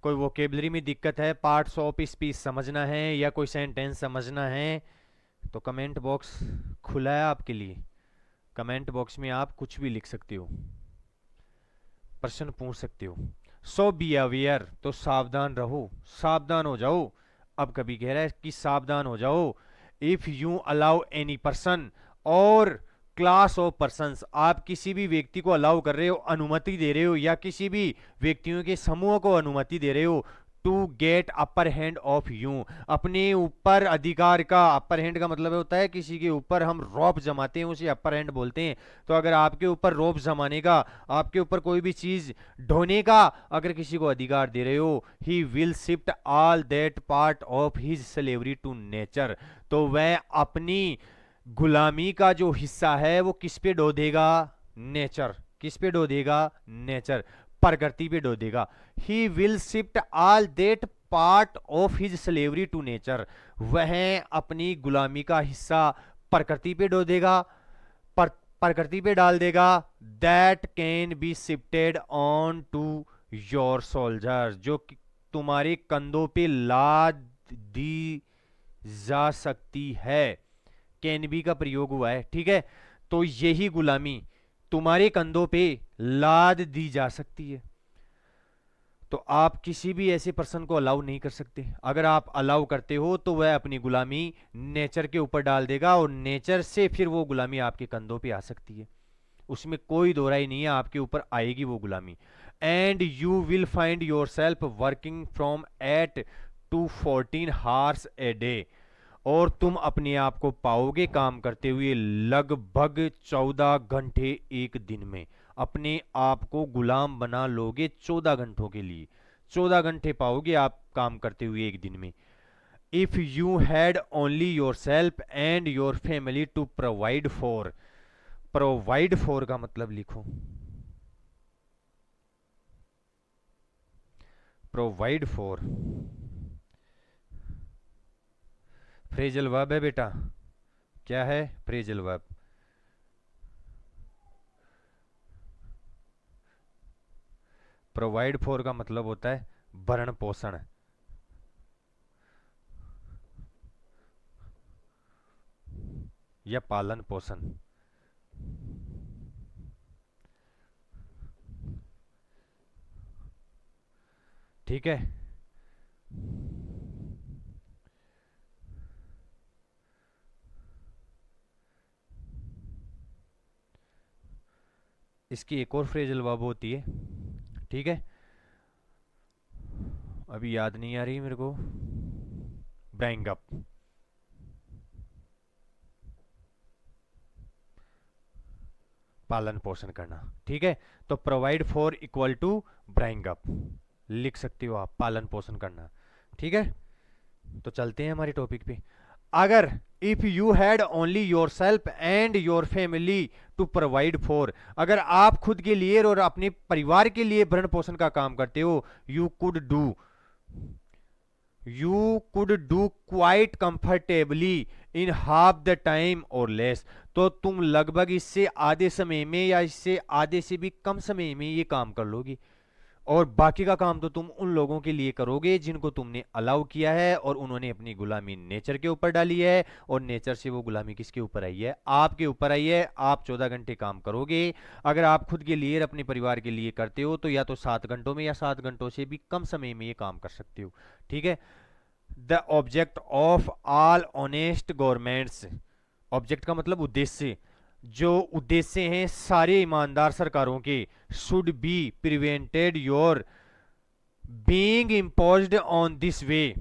कोई वोकेबलरी में दिक्कत है, पार्ट्स ऑफ स्पीच समझना है या कोई सेंटेंस समझना है, तो कमेंट बॉक्स खुला है आपके लिए। कमेंट बॉक्स में आप कुछ भी लिख सकते हो, प्रश्न पूछ सकते हो। सो बी अवेयर, तो सावधान रहो, सावधान हो जाओ। अब कभी कह रहा है कि सावधान हो जाओ। If you allow any person और क्लास ऑफ पर्सन्स, आप किसी भी व्यक्ति को अलाउ कर रहे हो, अनुमति दे रहे हो, या किसी भी व्यक्तियों के समूह को अनुमति दे रहे हो to get upper hand of you, अपने ऊपर अधिकार का, अपर हैंड का मतलब होता है किसी के ऊपर हम रौब जमाते हैं उसे अपर हैंड बोलते हैं। तो अगर आपके ऊपर रौब जमाने का, आपके ऊपर कोई भी चीज ढोने का अगर किसी को अधिकार दे रहे हो, he will shift all that part of his slavery to nature, तो वह अपनी गुलामी का जो हिस्सा है वो किस पे डो देगा? नेचर। किस पे डो देगा? नेचर, प्रकृति पे डो देगा। He will shift all that part of his slavery to nature, वह अपनी गुलामी का हिस्सा प्रकृति पे डो देगा, प्रकृति पे डाल देगा। That can be shifted on to your soldier, जो तुम्हारे कंधों पे लाद दी जा सकती है। कैन बी का प्रयोग हुआ है, ठीक है। तो यही गुलामी तुम्हारे कंधों पे लाद दी जा सकती है। तो आप किसी भी ऐसे पर्सन को अलाउ नहीं कर सकते। अगर आप अलाउ करते हो तो वह अपनी गुलामी नेचर के ऊपर डाल देगा और नेचर से फिर वो गुलामी आपके कंधों पे आ सकती है, उसमें कोई दो राय नहीं है, आपके ऊपर आएगी वो गुलामी। And you will find your self working from 8 to 14 hours a day, और तुम अपने आप को पाओगे काम करते हुए लगभग 14 घंटे एक दिन में। अपने आप को गुलाम बना लोगे 14 घंटों के लिए, 14 घंटे पाओगे आप काम करते हुए एक दिन में। If you had only yourself and your family to provide for, provide for का मतलब लिखो, प्रोवाइड फॉर फ्रेजल वर्ब है बेटा। क्या है? Phrasal verb. प्रोवाइड फॉर का मतलब होता है भरण पोषण, या पालन पोषण। ठीक है। इसकी एक और फ्रेजल वर्ब होती है, ठीक है, अभी याद नहीं आ रही मेरे को। ब्रिंग अप, पालन पोषण करना, ठीक है। तो provide for equal to bring up लिख सकते हो आप, पालन पोषण करना, ठीक है। तो चलते हैं हमारे टॉपिक पे। अगर if you had only yourself and your family to provide for, अगर आप खुद के लिए और अपने परिवार के लिए भरण पोषण का काम करते हो, you could do quite comfortably in half the time और लेस, तो तुम लगभग इससे आधे समय में या इससे आधे से भी कम समय में ये काम कर लोगी, और बाकी का काम तो तुम उन लोगों के लिए करोगे जिनको तुमने अलाउ किया है और उन्होंने अपनी गुलामी नेचर के ऊपर डाली है, और नेचर से वो गुलामी किसके ऊपर आई है? आपके ऊपर आई है। आप 14 घंटे काम करोगे। अगर आप खुद के लिए और अपने परिवार के लिए करते हो तो या तो 7 घंटों में या 7 घंटों से भी कम समय में ये काम कर सकते हो, ठीक है। The object of all honest governments, object का मतलब उद्देश्य, जो उद्देश्य हैं सारे ईमानदार सरकारों के, should be prevented your being imposed on this way,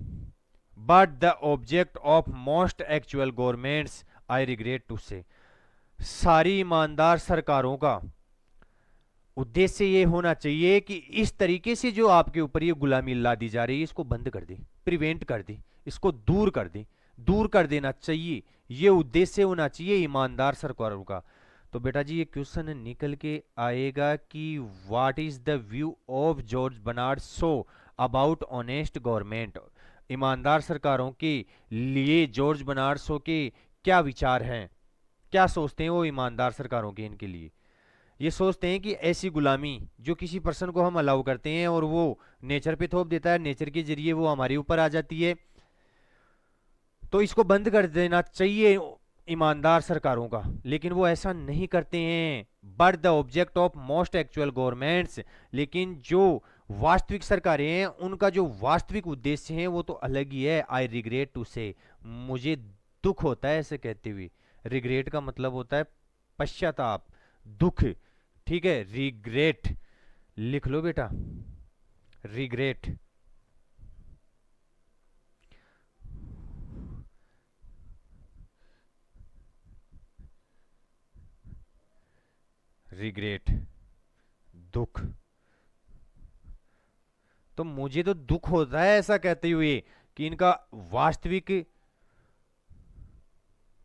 but the object of most actual governments, I regret to say, सारी ईमानदार सरकारों का उद्देश्य ये होना चाहिए कि इस तरीके से जो आपके ऊपर ये गुलामी ला दी जा रही है इसको बंद कर दे, प्रिवेंट कर दे, इसको दूर कर दे, दूर कर देना चाहिए, ये उद्देश्य होना चाहिए ईमानदार सरकारों का। तो बेटा जी ये क्वेश्चन निकल के आएगा कि what is the view of George Bernard Shaw about honest government, ईमानदार सरकारों के लिए जॉर्ज बर्नार्ड शो के क्या विचार हैं, क्या सोचते हैं वो ईमानदार सरकारों के इनके लिए। ये सोचते हैं कि ऐसी गुलामी जो किसी पर्सन को हम अलाउ करते हैं और वो नेचर पे थोप देता है, नेचर के जरिए वो हमारे ऊपर आ जाती है, तो इसको बंद कर देना चाहिए ईमानदार सरकारों का, लेकिन वो ऐसा नहीं करते हैं। But the object of most actual governments, लेकिन जो वास्तविक सरकारें हैं उनका जो वास्तविक उद्देश्य है वो तो अलग ही है। आई रिग्रेट टू से, मुझे दुख होता है ऐसे कहते हुए। रिग्रेट का मतलब होता है पश्चाताप, दुख, ठीक है। रिग्रेट लिख लो बेटा, रिग्रेट। रिग्रेट, दुख। तो मुझे तो दुख होता है ऐसा कहते हुए कि इनका वास्तविक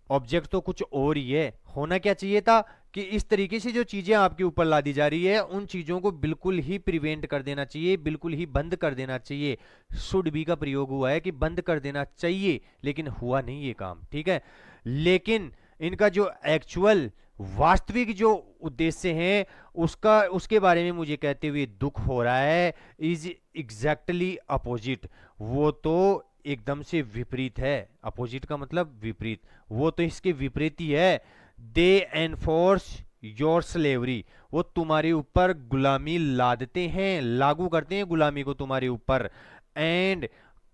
ऑब्जेक्ट तो कुछ और ही है। होना क्या चाहिए था कि इस तरीके से जो चीजें आपके ऊपर ला दी जा रही है उन चीजों को बिल्कुल ही प्रिवेंट कर देना चाहिए, बिल्कुल ही बंद कर देना चाहिए। शुड बी का प्रयोग हुआ है कि बंद कर देना चाहिए, लेकिन हुआ नहीं ये काम, ठीक है। लेकिन इनका जो एक्चुअल वास्तविक जो उद्देश्य है उसका उसके बारे में मुझे कहते हुए दुख हो रहा है। इज एग्जैक्टली अपोजिट, वो तो एकदम से विपरीत है। अपोजिट का मतलब विपरीत, वो तो इसके विपरीत ही है। दे एनफोर्स योर स्लेवरी, वो तुम्हारे ऊपर गुलामी लादते हैं, लागू करते हैं गुलामी को तुम्हारे ऊपर। एंड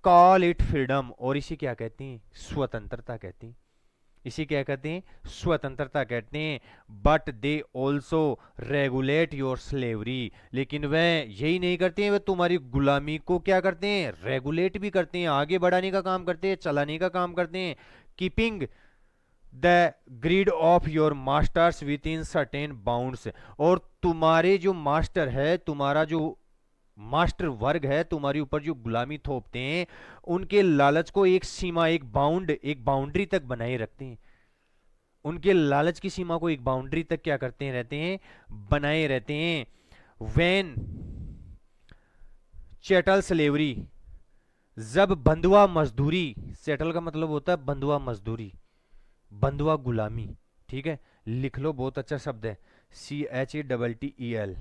कॉल इट फ्रीडम, और इसे क्या कहते हैं? स्वतंत्रता कहते हैं। इसे क्या कहते हैं? स्वतंत्रता कहते हैं। But they also regulate your slavery, लेकिन वह यही नहीं करते हैं, वह तुम्हारी गुलामी को क्या करते हैं? रेगुलेट भी करते हैं, आगे बढ़ाने का काम करते हैं, चलाने का काम करते हैं। Keeping the grid of your masters with in certain bounds, और तुम्हारे जो मास्टर है, तुम्हारा जो मास्टर वर्ग है, तुम्हारे ऊपर जो गुलामी थोपते हैं, उनके लालच को एक सीमा, एक बाउंड, एक बाउंड्री तक बनाए रखते हैं। उनके लालच की सीमा को एक बाउंड्री तक क्या करते हैं? रहते हैं, बनाए रहते हैं। वेन चैटल स्लेवरी, जब बंधुआ मजदूरी, चैटल का मतलब होता है बंधुआ मजदूरी, बंधुआ गुलामी, ठीक है। लिख लो, बहुत अच्छा शब्द है, CHATTEL।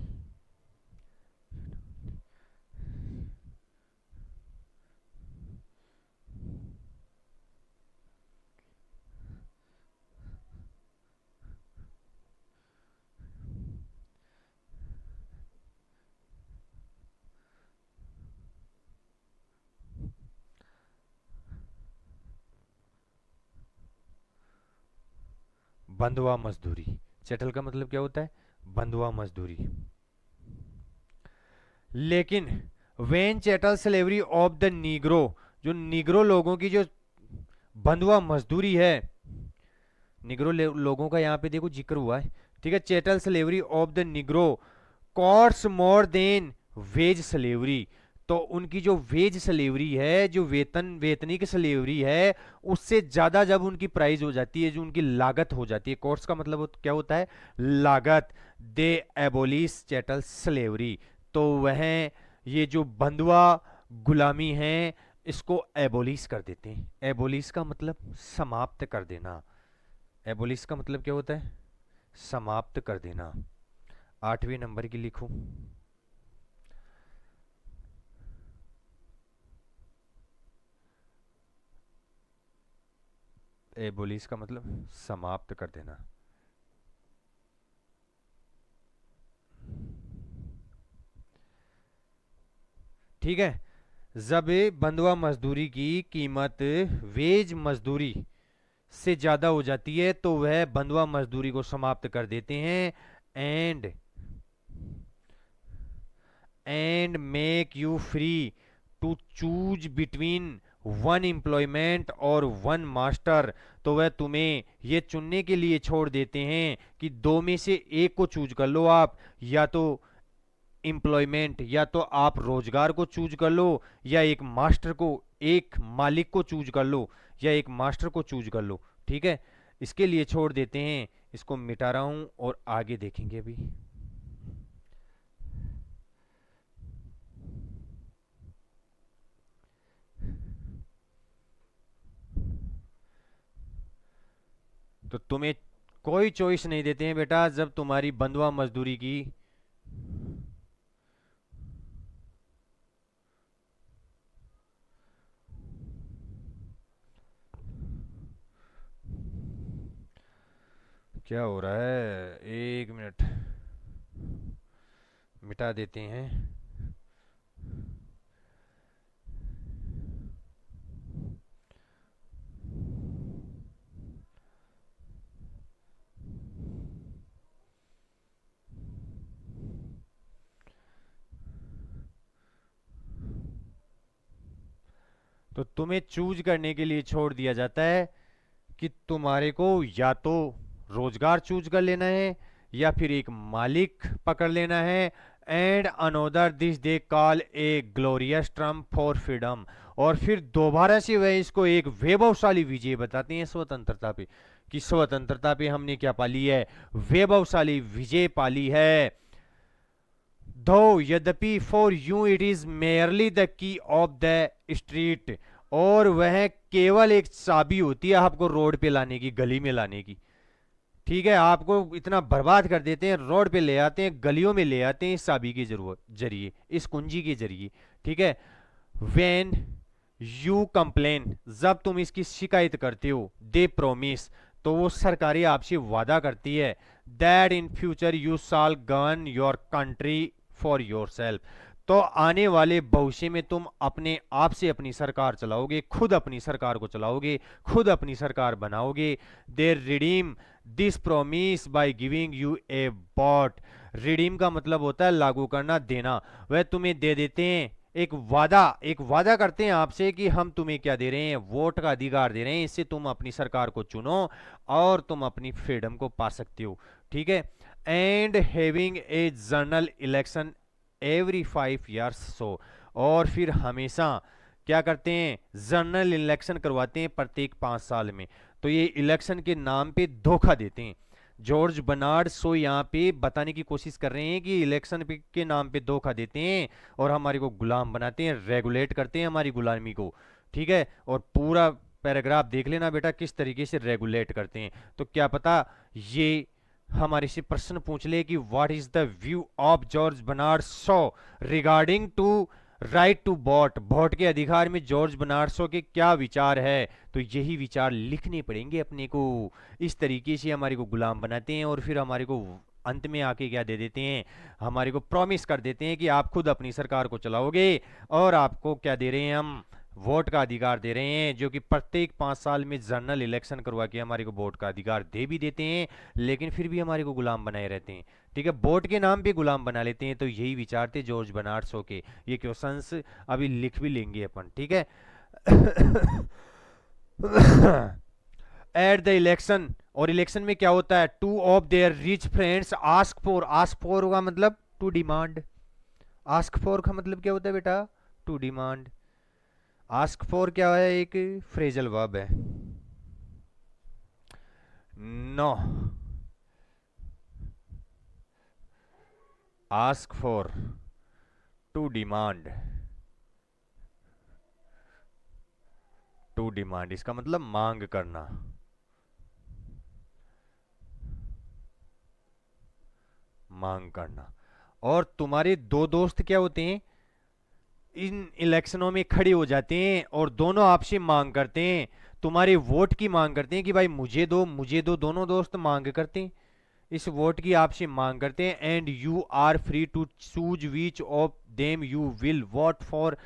बंधुआ मजदूरी, चैटल का मतलब क्या होता है? बंधुआ मजदूरी। लेकिन when chattel slavery of the Negro, जो नीग्रो लोगों की जो बंधुआ मजदूरी है, निग्रो लोगों का यहाँ पे देखो जिक्र हुआ है, ठीक है। Chattel slavery of the negro cost more than wage slavery, तो उनकी जो वेज स्लेवरी है, जो वेतनिक स्लेवरी है, उससे ज्यादा जब उनकी प्राइस हो जाती है, जो उनकी लागत हो जाती है, कॉस्ट का मतलब क्या होता है? लागत। दे एबोलिश चैटल स्लेवरी, तो वह ये जो बंधुआ गुलामी है इसको एबोलिश कर देते हैं। एबोलिश का मतलब समाप्त कर देना। एबोलिश का मतलब क्या होता है? समाप्त कर देना। 8वें नंबर की लिखो। एबोलिश का मतलब समाप्त कर देना। ठीक है। जब बंधुआ मजदूरी की कीमत वेज मजदूरी से ज्यादा हो जाती है तो वह बंधुआ मजदूरी को समाप्त कर देते हैं। And make you free to choose between one employment or one master, तो वह तुम्हें ये चुनने के लिए छोड़ देते हैं कि दो में से एक को चूज कर लो आप, या तो एम्प्लॉयमेंट, या तो आप रोजगार को चूज कर लो, या एक मास्टर को, एक मालिक को चूज कर लो, या एक मास्टर को चूज कर लो, ठीक है। इसके लिए छोड़ देते हैं। इसको मिटा रहा हूं और आगे देखेंगे अभी। तो तुम्हें कोई चॉइस नहीं देते हैं बेटा, जब तुम्हारी बंधुआ मजदूरी की क्या हो रहा है, 1 मिनट, मिटा देते हैं। तो तुम्हें चूज करने के लिए छोड़ दिया जाता है कि तुम्हारे को या तो रोजगार चूज कर लेना है, या फिर एक मालिक पकड़ लेना है। And another this they call a glorious Trump for freedom, और फिर दोबारा से वह इसको एक वैभवशाली विजय बताते हैं स्वतंत्रता पे, कि स्वतंत्रता पे हमने क्या पाली है, वैभवशाली विजय पाली है। दो यद्यपि for you it is merely the key of the street, और वह केवल एक चाबी होती है आपको रोड पे लाने की, गली में लाने की। ठीक है, आपको इतना बर्बाद कर देते हैं, रोड पे ले आते हैं, गलियों में ले आते हैं इस चाबी के जरिए, इस कुंजी के जरिए। ठीक है, वेन यू कंप्लेन, जब तुम इसकी शिकायत करते हो, दे प्रोमिस, तो वो सरकारें आपसे वादा करती है, that in future you shall govern your country for your self, तो आने वाले भविष्य में तुम अपने आप से अपनी सरकार चलाओगे, खुद अपनी सरकार को चलाओगे, खुद अपनी सरकार बनाओगे। They redeem this promise by giving you a vote, redeem का मतलब होता है लागू करना, देना। वह तुम्हें दे देते हैं एक वादा करते हैं आपसे कि हम तुम्हें क्या दे रहे हैं, वोट का अधिकार दे रहे हैं, इससे तुम अपनी सरकार को चुनो और तुम अपनी फ्रीडम को पा सकते हो। ठीक है, and having a general election every 5 years, सो और फिर हमेशा क्या करते हैं, जनरल इलेक्शन करवाते हैं प्रत्येक 5 साल में। तो ये इलेक्शन के नाम पे धोखा देते हैं। जॉर्ज बर्नार्ड शो यहाँ पे बताने की कोशिश कर रहे हैं कि इलेक्शन के नाम पे धोखा देते हैं और हमारे को गुलाम बनाते हैं, रेगुलेट करते हैं हमारी गुलामी को। ठीक है, और पूरा पैराग्राफ देख लेना बेटा किस तरीके से रेगुलेट करते हैं। तो क्या पता ये हमारे से प्रश्न पूछ ले कि what is the view of George Bernard Shaw regarding to right to vote, vote के अधिकार में जॉर्ज बर्नार्ड शो के क्या विचार है। तो यही विचार लिखने पड़ेंगे अपने को। इस तरीके से हमारे को गुलाम बनाते हैं और फिर हमारे को अंत में आके क्या दे देते हैं, हमारे को प्रॉमिस कर देते हैं कि आप खुद अपनी सरकार को चलाओगे, और आपको क्या दे रहे हैं, हम वोट का अधिकार दे रहे हैं, जो कि प्रत्येक 5 साल में जनरल इलेक्शन करवा के हमारे को वोट का अधिकार दे भी देते हैं, लेकिन फिर भी हमारे को गुलाम बनाए रहते हैं। ठीक है, वोट के नाम पे गुलाम बना लेते हैं। तो यही विचार थे जॉर्ज बर्नार्ड शो के। ये क्वेश्चंस अभी लिख भी लेंगे अपन। ठीक है, एट द इलेक्शन, और इलेक्शन में क्या होता है, two of their rich friends ask for का मतलब टू डिमांड, आस्क फॉर का मतलब क्या होता है बेटा, टू डिमांड। आस्क फॉर क्या है, एक फ्रेजल वर्ब है। No, ask for, to demand, to demand इसका मतलब मांग करना, मांग करना। और तुम्हारे दो दोस्त क्या होते हैं, इन इलेक्शनों में खड़े हो जाते हैं और दोनों आपसे मांग करते हैं, तुम्हारे वोट की मांग करते हैं कि भाई मुझे दो मुझे दो, दोनों दोस्त मांग करते हैं, इस वोट की आपसे मांग करते हैं। And you are free to choose which of them you will vote for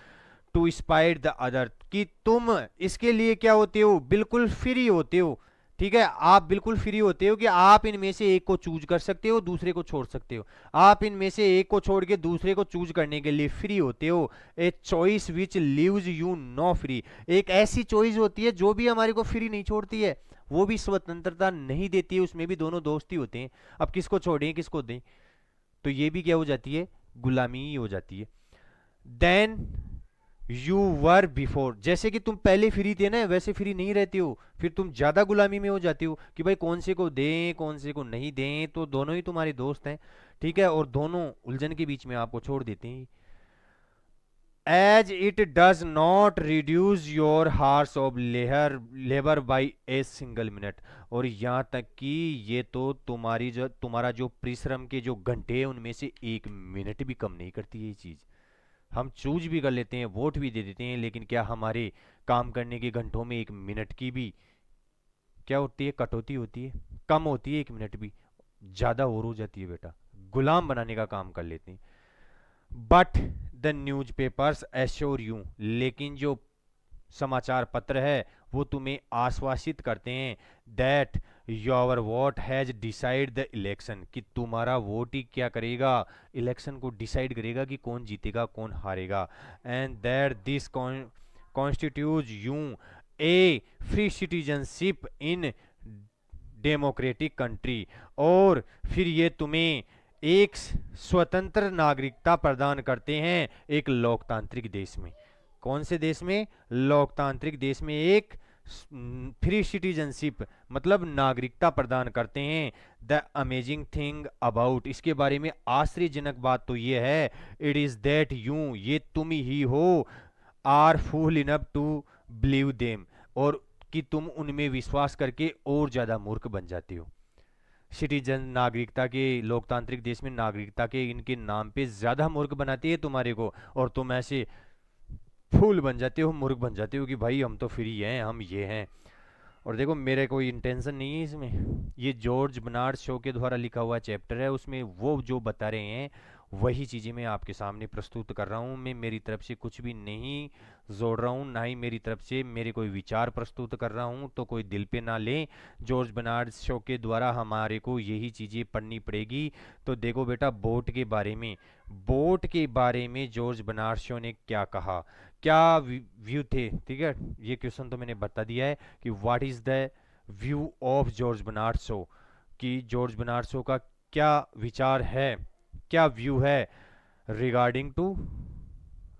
to spite the other, कि तुम इसके लिए क्या होते हो, बिल्कुल फ्री होते हो। ठीक है, आप बिल्कुल फ्री होते हो कि आप इनमें से एक को चूज कर सकते हो, दूसरे को छोड़ सकते हो। आप इनमें से एक को छोड़ के दूसरे को चूज करने के लिए फ्री होते हो। A choice which leaves you know free, एक ऐसी चॉइस होती है जो भी हमारे को फ्री नहीं छोड़ती है, वो भी स्वतंत्रता नहीं देती है, उसमें भी दोनों दोस्त ही होते हैं। अब किसको छोड़ें किसको दें, तो ये भी क्या हो जाती है, गुलामी ही हो जाती है। देन यू वर बिफोर, जैसे कि तुम पहले फ्री थे ना, वैसे फ्री नहीं रहते हो, फिर तुम ज्यादा गुलामी में हो जाते हो कि भाई कौन से को दें कौन से को नहीं दें, तो दोनों ही तुम्हारे दोस्त हैं। ठीक है, और दोनों उलझन के बीच में आपको छोड़ देते हैं। As it does not reduce your hours of labour by a single minute, और यहाँ तक कि ये तो तुम्हारा जो परिश्रम के जो घंटे हैं उनमें से 1 मिनट भी कम नहीं करती ये चीज। हम चूज भी कर लेते हैं, वोट भी दे देते हैं, लेकिन क्या हमारे काम करने के घंटों में 1 मिनट की भी क्या होती है, कटौती होती है, कम होती है 1 मिनट भी, ज्यादा और हो जाती है बेटा, गुलाम बनाने का काम कर लेते हैं। But the news papers assure you, लेकिन जो समाचार पत्र है वो तुम्हें आश्वासित करते हैं, that your vote has decide the election, कि तुम्हारा वोट ही क्या करेगा, इलेक्शन को डिसाइड करेगा कि कौन जीतेगा कौन हारेगा। And that this constitute U A free citizenship in democratic country, और फिर ये तुम्हें एक स्वतंत्र नागरिकता प्रदान करते हैं एक लोकतांत्रिक देश में। कौन से देश में? लोकतांत्रिक देश में एक फ्री सिटीजनशिप मतलब नागरिकता प्रदान करते हैं। द अमेजिंग थिंग अबाउट, इसके बारे में आश्चर्यजनक बात तो ये है, इट इज दैट यू, ये तुम ही हो, are fool enough to believe them, और कि तुम उनमें विश्वास करके और ज्यादा मूर्ख बन जाते हो। सिटीजन नागरिकता के लोकतांत्रिक देश में नागरिकता के इनके नाम पे ज्यादा मूर्ख बनाती है तुम्हारे को, और तुम ऐसे फूल बन जाते हो, मूर्ख बन जाते हो कि भाई हम तो फ्री हैं, हम ये हैं। और देखो मेरे कोई इंटेंशन नहीं है इसमें, ये जॉर्ज बर्नार्ड शो के द्वारा लिखा हुआ चैप्टर है, उसमें वो जो बता रहे हैं वही चीज़ें मैं आपके सामने प्रस्तुत कर रहा हूँ। मैं मेरी तरफ से कुछ भी नहीं जोड़ रहा हूँ, ना ही मेरी तरफ से मेरे कोई विचार प्रस्तुत कर रहा हूँ, तो कोई दिल पे ना लें। जॉर्ज बर्नार्ड शो के द्वारा हमारे को यही चीज़ें पढ़नी पड़ेगी। तो देखो बेटा, वोट के बारे में जॉर्ज बर्नार्ड शो ने क्या कहा, क्या व्यू थे, ठीक है। ये क्वेश्चन तो मैंने बता दिया है कि what is the view of George Bernard Shaw, कि जॉर्ज बर्नार्ड शो का क्या विचार है, क्या व्यू है regarding to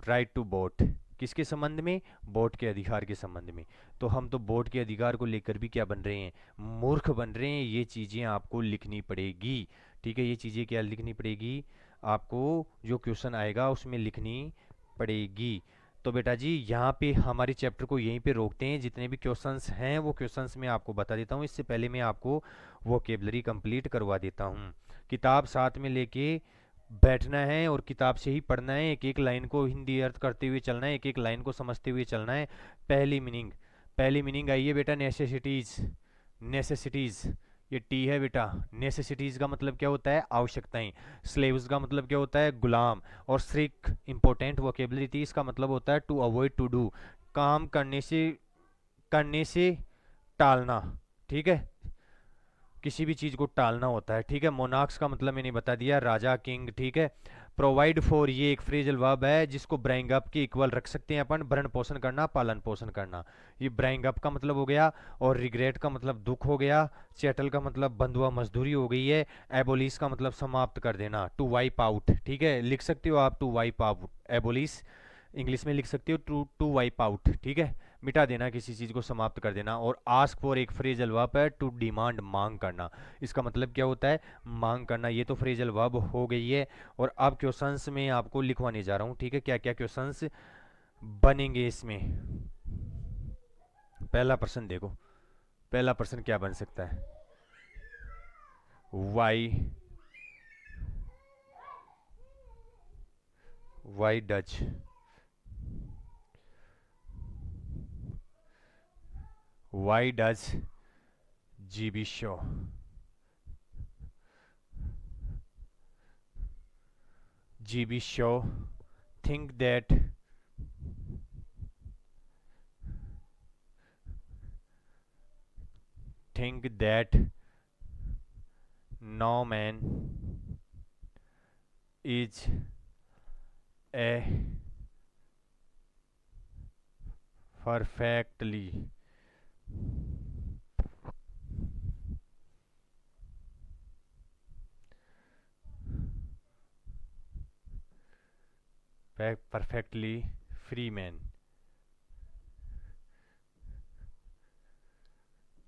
right to vote, किसके संबंध में? वोट के अधिकार के संबंध में। तो हम तो वोट के अधिकार को लेकर भी क्या बन रहे हैं? मूर्ख बन रहे हैं। ये चीज़ें आपको लिखनी पड़ेगी, ठीक है। ये चीज़ें क्या लिखनी पड़ेगी आपको? जो क्वेश्चन आएगा उसमें लिखनी पड़ेगी। तो बेटा जी यहाँ पे हमारे चैप्टर को यहीं पे रोकते हैं। जितने भी क्वेश्चंस हैं वो क्वेश्चंस मैं आपको बता देता हूँ। इससे पहले मैं आपको वोकेबलरी कंप्लीट करवा देता हूँ। किताब साथ में लेके बैठना है और किताब से ही पढ़ना है। एक एक लाइन को हिंदी अर्थ करते हुए चलना है, एक एक लाइन को समझते हुए चलना है। पहली मीनिंग आई है बेटा, नेसेसिटीज। नेसेसिटीज, ये टी है बेटा। नेसेसिटीज का मतलब क्या होता है? आवश्यकताएं। स्लेव्स का मतलब क्या होता है? गुलाम। और श्रिक इंपॉर्टेंट वोकेबलरी थी, इसका मतलब होता है टू अवॉइड टू डू, काम करने से टालना, ठीक है। किसी भी चीज को टालना होता है, ठीक है। मोनार्क्स का मतलब मैंने बता दिया, राजा, किंग, ठीक है। प्रोवाइड फॉर, ये एक फ्रेजल वर्ब है जिसको ब्राइंग अप के इक्वल रख सकते हैं अपन। भरण पोषण करना, पालन पोषण करना, ये ब्राइंग अप का मतलब हो गया। और रिग्रेट का मतलब दुख हो गया। चैटल का मतलब बंधुआ मजदूरी हो गई है। एबोलिश का मतलब समाप्त कर देना, टू वाइप आउट, ठीक है। लिख सकते हो आप to wipe out, abolish English में लिख सकते हो टू टू वाइप आउट, ठीक है। मिटा देना, किसी चीज़ को समाप्त कर देना। और आस्क फॉर एक फ्रेजल वर्ब है, टू डिमांड, मांग करना। इसका मतलब क्या होता है? मांग करना। ये तो फ्रेजल वर्ब हो गई है। और अब क्वेश्चंस में आपको लिखवाने जा रहा हूँ, ठीक है, क्या क्या क्वेश्चंस बनेंगे इसमें। पहला प्रश्न देखो, पहला प्रश्न क्या बन सकता है? Why does why does GB Shaw GB Shaw think that think that no man is a perfectly free man,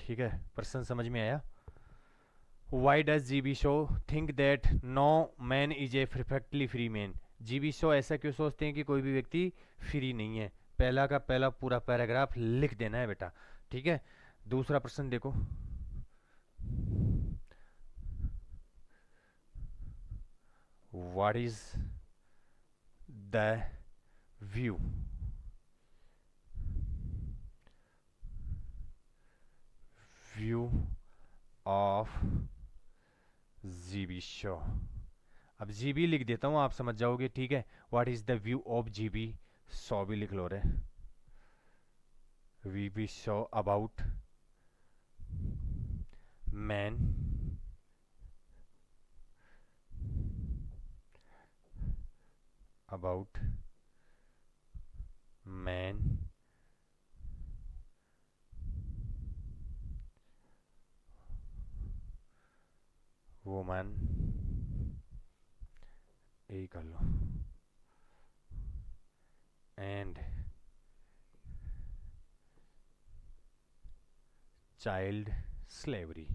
ठीक है। प्रश्न समझ में आया? Why does GB Shaw think that no man is a perfectly free man? GB Shaw ऐसा क्यों सोचते हैं कि कोई भी व्यक्ति फ्री नहीं है? पहला का पहला पूरा पैराग्राफ लिख देना है बेटा, ठीक है। दूसरा प्रश्न देखो, what is the view view of GB Shaw? अब जीबी लिख देता हूँ, आप समझ जाओगे, ठीक है। What is the view of GB Shaw भी लिख लो रे। G B Shaw about man about man woman, यही कर लो, एंड चाइल्ड स्लेवरी।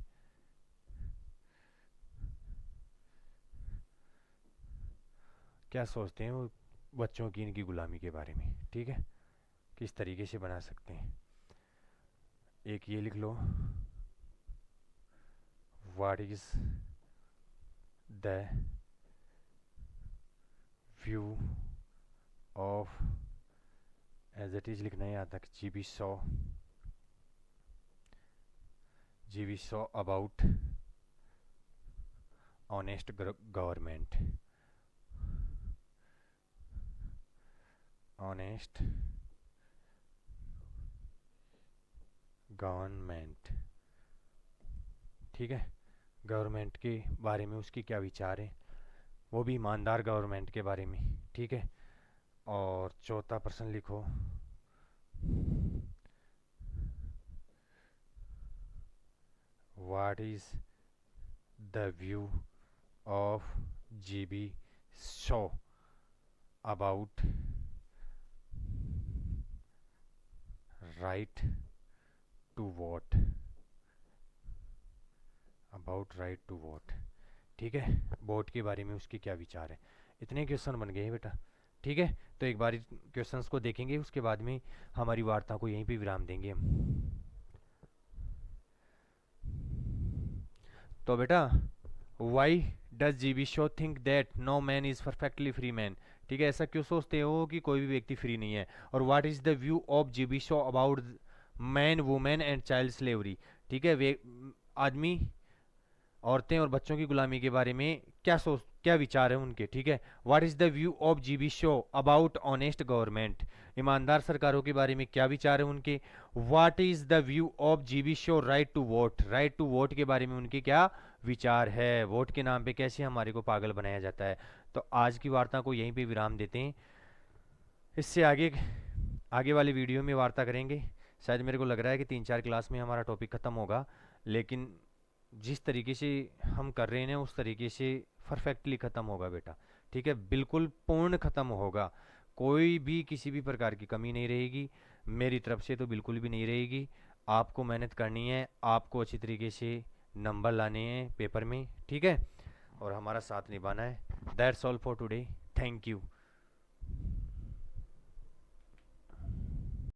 क्या सोचते हैं वो बच्चों की इनकी गुलामी के बारे में? ठीक है, किस तरीके से बना सकते हैं? एक ये लिख लो, what is the view of, as it is लिखना है यहाँ तक, GB Shaw about honest government, honest government. ठीक है, गवर्नमेंट के बारे में उसकी क्या विचार है, वो भी ईमानदार गवर्नमेंट के बारे में। ठीक है, और चौथा प्रश्न लिखो, what is the view of GB Shaw about right to vote, about right to vote. ठीक है, वोट के बारे में उसके क्या विचार है। इतने क्वेश्चन बन गए हैं बेटा। ठीक है, तो एक बार क्वेश्चंस को देखेंगे, उसके बाद में हमारी वार्ता को यहीं पे विराम देंगे हम। तो बेटा, why does GB Shaw think that no man is perfectly free man. ठीक है, ऐसा क्यों सोचते हो कि कोई भी व्यक्ति फ्री नहीं है। और what is the view of GB Shaw about man, women and child slavery. ठीक है, वे आदमी, औरतें और बच्चों की गुलामी के बारे में क्या विचार है उनके। ठीक है, what is the view of GB Shaw about honest government, ईमानदार सरकारों के बारे में क्या विचार है उनके। What is the view of GB Shaw right to vote, right to vote के बारे में उनके क्या विचार है, वोट के नाम पे कैसे हमारे को पागल बनाया जाता है। तो आज की वार्ता को यहीं पे विराम देते हैं, इससे आगे आगे वाली वीडियो में वार्ता करेंगे। शायद मेरे को लग रहा है कि 3-4 क्लास में हमारा टॉपिक ख़त्म होगा, लेकिन जिस तरीके से हम कर रहे हैं उस तरीके से परफेक्टली ख़त्म होगा बेटा। ठीक है, बिल्कुल पूर्ण ख़त्म होगा, कोई भी किसी भी प्रकार की कमी नहीं रहेगी, मेरी तरफ से तो बिल्कुल भी नहीं रहेगी। आपको मेहनत करनी है, आपको अच्छी तरीके से नंबर लाने हैं पेपर में। ठीक है, और हमारा साथ निभाना है। That's all for today, thank you.